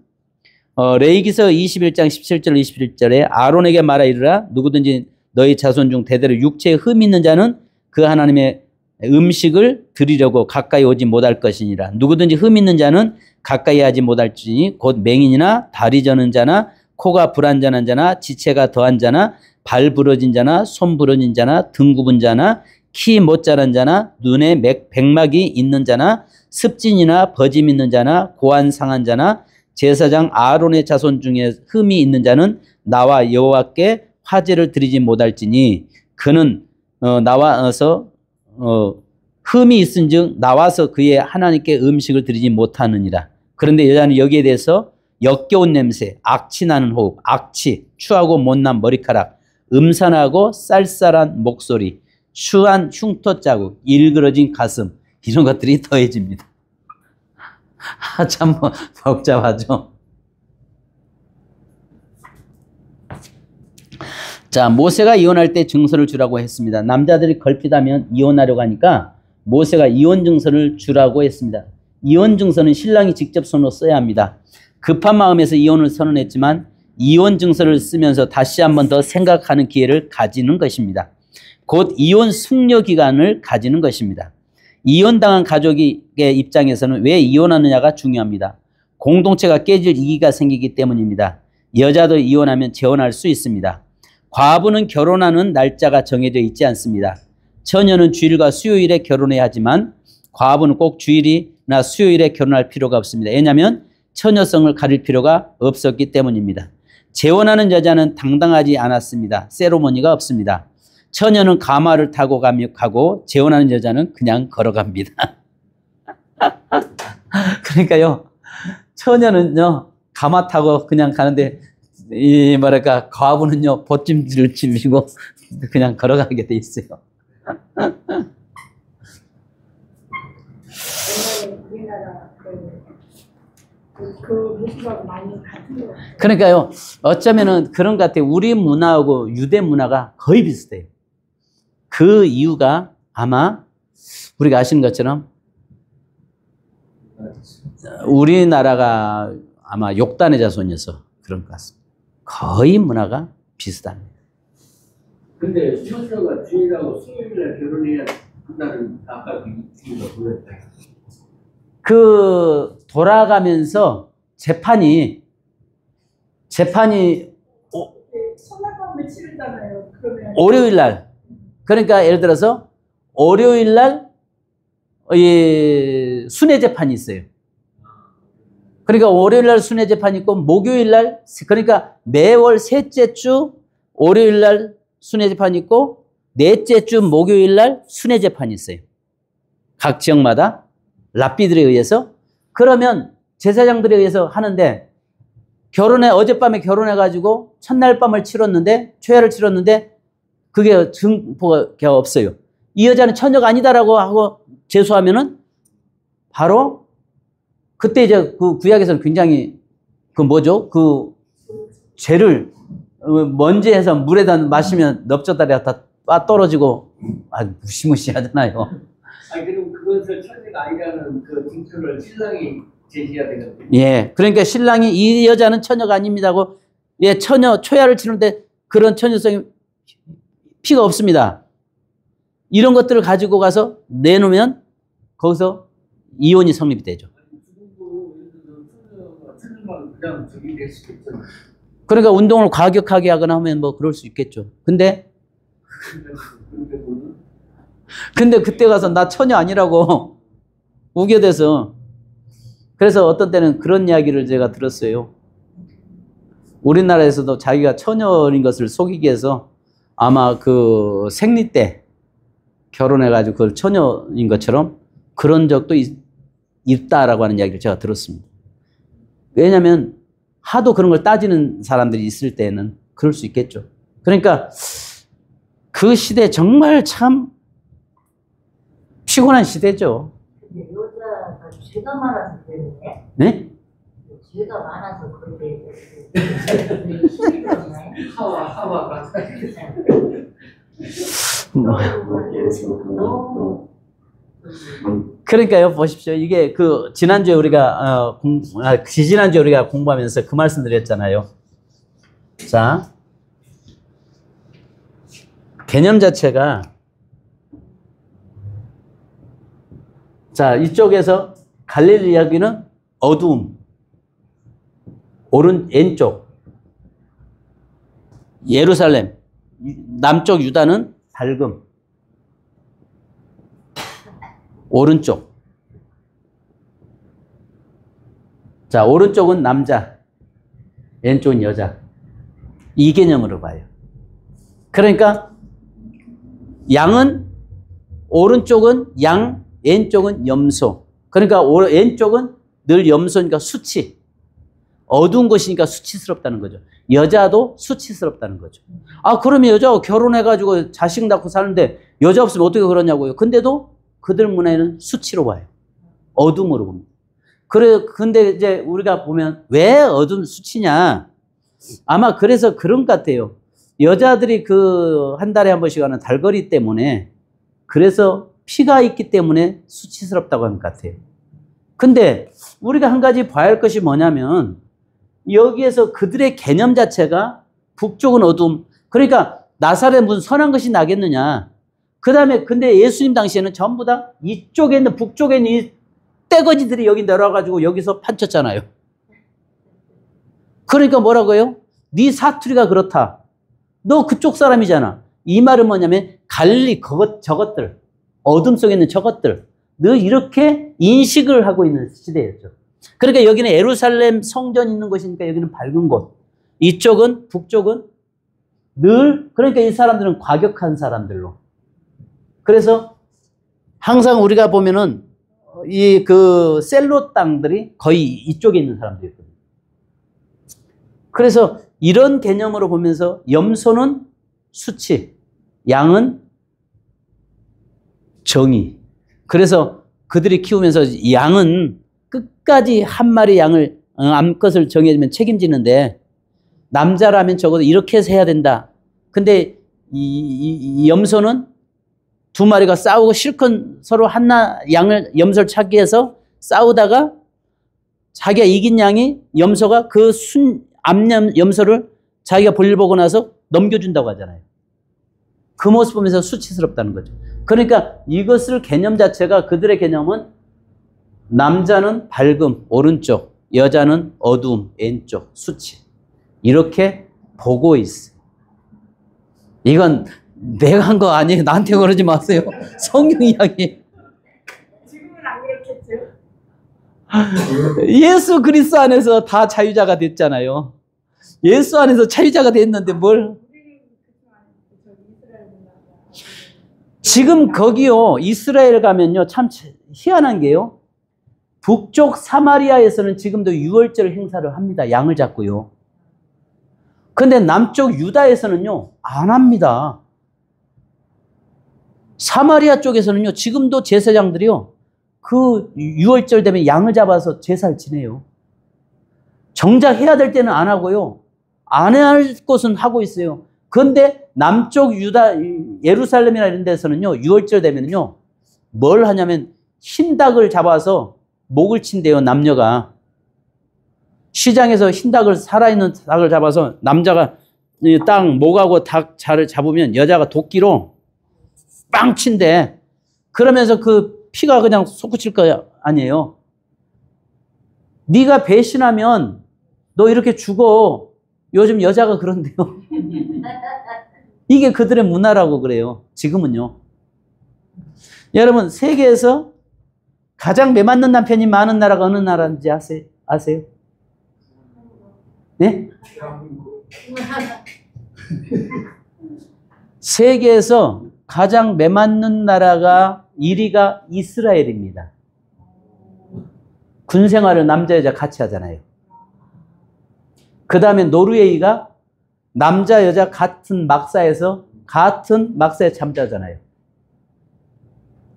레위기서 21장 17절 21절에 아론에게 말하 이르라 누구든지 너희 자손 중 대대로 육체에 흠이 있는 자는 그 하나님의 음식을 드리려고 가까이 오지 못할 것이니라. 누구든지 흠 있는 자는 가까이 하지 못할지니 곧 맹인이나 다리 저는 자나 코가 불안전한 자나 지체가 더한 자나 발 부러진 자나 손 부러진 자나 등 굽은 자나 키 못 자란 자나 눈에 백막이 있는 자나 습진이나 버짐 있는 자나 고안 상한 자나 제사장 아론의 자손 중에 흠이 있는 자는 나와 여호와께 화제를 드리지 못할지니 그는 나와서 흠이 있은즉 나와서 그의 하나님께 음식을 드리지 못하느니라. 그런데 여자는 여기에 대해서 역겨운 냄새, 악취 나는 호흡, 악취, 추하고 못난 머리카락, 음산하고 쌀쌀한 목소리, 추한 흉터 자국, 일그러진 가슴, 이런 것들이 더해집니다. 참 복잡하죠. 자, 모세가 이혼할 때 증서를 주라고 했습니다. 남자들이 걸핏하면 이혼하려고 하니까 모세가 이혼 증서를 주라고 했습니다. 이혼 증서는 신랑이 직접 손으로 써야 합니다. 급한 마음에서 이혼을 선언했지만 이혼 증서를 쓰면서 다시 한 번 더 생각하는 기회를 가지는 것입니다. 곧 이혼 숙려 기간을 가지는 것입니다. 이혼당한 가족의 입장에서는 왜 이혼하느냐가 중요합니다. 공동체가 깨질 위기가 생기기 때문입니다. 여자도 이혼하면 재혼할 수 있습니다. 과부는 결혼하는 날짜가 정해져 있지 않습니다. 처녀는 주일과 수요일에 결혼해야 하지만 과부는 꼭 주일이나 수요일에 결혼할 필요가 없습니다. 왜냐하면 처녀성을 가릴 필요가 없었기 때문입니다. 재혼하는 여자는 당당하지 않았습니다. 세로머니가 없습니다. 처녀는 가마를 타고 가고 재혼하는 여자는 그냥 걸어갑니다. 그러니까요, 처녀는요 가마 타고 그냥 가는데 뭐랄까 과부는요 벗짐질을 지고 그냥 걸어가게 돼 있어요. 우리나라 그 모습하고 많이 같은 거. 그러니까요, 어쩌면은 그런 것 같아요. 우리 문화하고 유대 문화가 거의 비슷해요. 그 이유가 아마 우리가 아시는 것처럼 우리나라가 아마 욕단의 자손이어서 그런 것 같습니다. 거의 문화가 비슷합니다. 근데 처녀가 주일하고 수요일에 결혼해야 한다는 아까 그 이유가 뭐였다? 그 돌아가면서 재판이 선악과를 치르잖아요. 그러면 월요일 날, 그러니까 예를 들어서 월요일 날 순회 재판이 있어요. 그러니까 월요일 날 순회 재판이 있고 목요일 날, 그러니까 매월 셋째 주 월요일 날 순회 재판이 있고 넷째 주 목요일 날 순회 재판이 있어요. 각 지역마다 랍비들에 의해서. 그러면 제사장들에 의해서 하는데 어젯밤에 결혼해가지고 첫날 밤을 치렀는데 초야를 치렀는데 그게 증거가 없어요. 이 여자는 처녀가 아니다라고 하고 제소하면은 바로 그때 이제 그 구약에서는 굉장히 그 뭐죠? 그 죄를 먼지해서 물에다 마시면 넓적다리가 다 떨어지고 무시무시하잖아요. 아니 그럼 그것을 천재가 아니라는 그 징표를 신랑이 제시해야 되거든요. 예, 그러니까 신랑이 이 여자는 처녀가 아닙니다고 예, 처녀 초야를 치는데 그런 처녀성이 피가 없습니다. 이런 것들을 가지고 가서 내놓으면 거기서 이혼이 성립이 되죠. 그냥 저기 될 수도 있잖아요. 그러니까 운동을 과격하게 하거나 하면 뭐 그럴 수 있겠죠. 근데 그때 가서 나 처녀 아니라고 우겨대서 그래서 어떤 때는 그런 이야기를 제가 들었어요. 우리나라에서도 자기가 처녀인 것을 속이기 위해서 아마 그 생리 때 결혼해가지고 그걸 처녀인 것처럼 그런 적도 있다라고 하는 이야기를 제가 들었습니다. 왜냐하면 하도 그런 걸 따지는 사람들이 있을 때는 그럴 수 있겠죠. 그러니까 그 시대 정말 참 피곤한 시대죠. 근데 여자가 죄가 많아서 그러네. 네? 죄가 많아서 그런데 하와가 그러니까요, 보십시오. 이게 그 지난주에 우리가 지지난주에 우리가 공부하면서 그 말씀 드렸잖아요. 자, 개념 자체가 자, 이쪽에서 갈릴리 이야기는 어두움, 왼쪽 예루살렘, 남쪽 유다는 밝음, 오른쪽. 자, 오른쪽은 남자, 왼쪽은 여자. 이 개념으로 봐요. 그러니까 양은 오른쪽은 양, 왼쪽은 염소. 그러니까 왼쪽은 늘 염소니까 수치. 어두운 것이니까 수치스럽다는 거죠. 여자도 수치스럽다는 거죠. 아, 그러면 여자가 결혼해가지고 자식 낳고 사는데 여자 없으면 어떻게 그러냐고요. 근데도 그들 문화에는 수치로 봐요. 어둠으로 봅니다. 근데 이제 우리가 보면 왜 어둠 수치냐. 아마 그래서 그런 것 같아요. 여자들이 그 한 달에 한 번씩 하는 달거리 때문에 그래서 피가 있기 때문에 수치스럽다고 하는 것 같아요. 근데 우리가 한 가지 봐야 할 것이 뭐냐면 여기에서 그들의 개념 자체가 북쪽은 어둠. 그러니까 나사렛 무슨 선한 것이 나겠느냐. 그 다음에 근데 예수님 당시에는 전부 다 이쪽에 있는 북쪽에 있는 이 떼거지들이 여기 내려와가지고 여기서 판쳤잖아요. 그러니까 뭐라고요? 네 사투리가 그렇다. 너 그쪽 사람이잖아. 이 말은 뭐냐면 갈릴리 저것들 어둠 속에 있는 저것들 늘 이렇게 인식을 하고 있는 시대였죠. 그러니까 여기는 예루살렘 성전 있는 곳이니까 여기는 밝은 곳. 이쪽은 북쪽은 늘 그러니까 이 사람들은 과격한 사람들로. 그래서 항상 우리가 보면은 이 그 셀로 땅들이 거의 이쪽에 있는 사람들이거든요. 그래서 이런 개념으로 보면서 염소는 수치, 양은 정의. 그래서 그들이 키우면서 양은 끝까지 한 마리 양을 암컷을 정해주면 책임지는데 남자라면 적어도 이렇게 해서 해야 된다. 근데 이 염소는 두 마리가 싸우고 실컷 서로 염소를 찾기 위해서 싸우다가 자기가 이긴 양이 염소가 그 염소를 자기가 볼일 보고 나서 넘겨준다고 하잖아요. 그 모습 보면서 수치스럽다는 거죠. 그러니까 이것을 개념 자체가 그들의 개념은 남자는 밝음, 오른쪽, 여자는 어두움, 왼쪽, 수치. 이렇게 보고 있어요. 이건 내가 한 거 아니에요. 나한테 그러지 마세요. 성경 이야기. 지금은 안 그렇겠죠? 예수 그리스도 안에서 다 자유자가 됐잖아요. 예수 안에서 자유자가 됐는데 뭘. 지금 거기요. 이스라엘 가면요. 참 희한한 게요. 북쪽 사마리아에서는 지금도 유월절 행사를 합니다. 양을 잡고요. 근데 남쪽 유다에서는요. 안 합니다. 사마리아 쪽에서는요. 지금도 제사장들이요. 그 유월절 되면 양을 잡아서 제사를 지내요. 정작 해야 될 때는 안 하고요. 안 할 것은 하고 있어요. 그런데 남쪽 유다, 예루살렘이나 이런 데서는요, 6월절 되면요, 뭘 하냐면 흰 닭을 잡아서 목을 친대요, 남녀가. 시장에서 흰 닭을, 살아있는 닭을 잡아서 남자가 딱 목하고 닭 자를 잡으면 여자가 도끼로 빵 친대. 그러면서 그 피가 그냥 솟구칠 거 아니에요. 네가 배신하면 너 이렇게 죽어. 요즘 여자가 그런데요. 이게 그들의 문화라고 그래요. 지금은요. 여러분, 세계에서 가장 매맞는 남편이 많은 나라가 어느 나라인지 아세요? 네? 세계에서 가장 매맞는 나라가 1위가 이스라엘입니다. 군 생활을 남자 여자 같이 하잖아요. 그 다음에 노르웨이가 남자 여자 같은 막사에서 같은 막사에 잠자잖아요.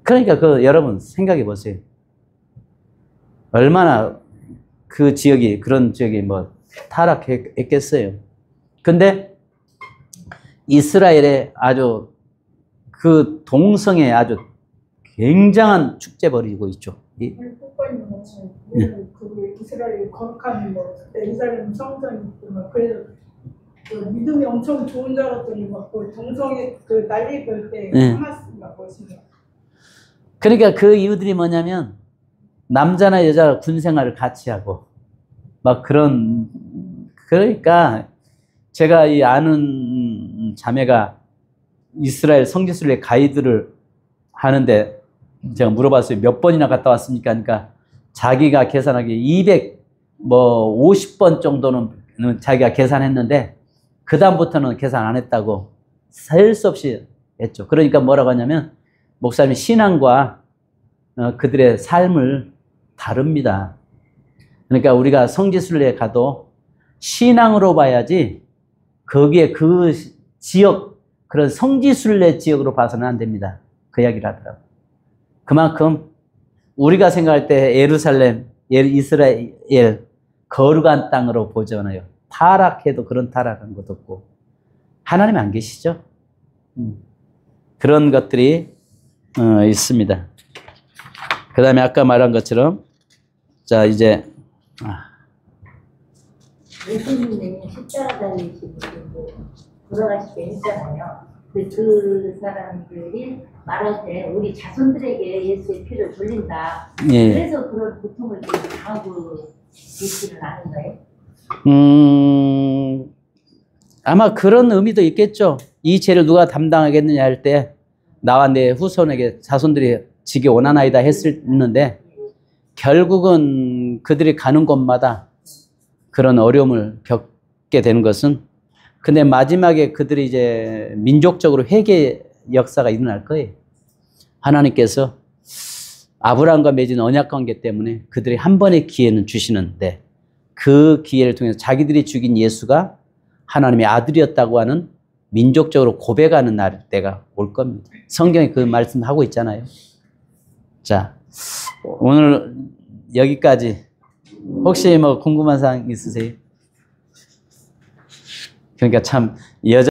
그러니까 여러분 생각해 보세요. 얼마나 그 지역이 그런 지역이 뭐 타락했겠어요. 근데 이스라엘에 아주 그 동성애 아주 굉장한 축제 벌이고 있죠. 그 이스라엘 거룩한 뭐 예루살렘 성전이 있고 그래서 그 믿음이 엄청 좋은 줄 알았더니 막 그 동성애 그 난리 볼 때 하마스 막 멋있는. 그러니까 그 이유들이 뭐냐면 남자나 여자 군 생활을 같이 하고 막 그러니까 제가 이 아는 자매가 이스라엘 성지순례 가이드를 하는데 제가 물어봤어요. 몇 번이나 갔다 왔습니까? 그러니까 자기가 계산하기 250번 정도는 자기가 계산했는데 그 다음부터는 계산 안 했다고 셀 수 없이 했죠. 그러니까 뭐라고 하냐면 목사님 신앙과 그들의 삶을 다릅니다. 그러니까 우리가 성지순례에 가도 신앙으로 봐야지 거기에 그 지역 그런 성지순례 지역으로 봐서는 안 됩니다. 그 이야기를 하더라고요. 그만큼 우리가 생각할 때 예루살렘, 이스라엘 거룩한 땅으로 보잖아요. 타락해도 그런 타락한 것도 없고 하나님 안 계시죠? 그런 것들이 있습니다. 그 다음에 아까 말한 것처럼 자 이제 예수님이 십자가 달리시고 돌아가실 때 했잖아요. 그 사람들이 말할 때 우리 자손들에게 예수의 피를 돌린다. 예. 그래서 그런 고통을 당하고 계시는 않은 거예요? 아마 그런 의미도 있겠죠. 이 죄를 누가 담당하겠느냐 할 때 나와 내 후손에게 자손들이 지기 원하나이다 했었는데 결국은 그들이 가는 곳마다 그런 어려움을 겪게 되는 것은 근데 마지막에 그들이 이제 민족적으로 회개 역사가 일어날 거예요. 하나님께서 아브라함과 맺은 언약 관계 때문에 그들이 한 번의 기회는 주시는데 그 기회를 통해서 자기들이 죽인 예수가 하나님의 아들이었다고 하는 민족적으로 고백하는 날 때가 올 겁니다. 성경에 그 말씀하고 있잖아요. 자, 오늘 여기까지. 혹시 뭐 궁금한 사항 있으세요? 그러니까 참 여자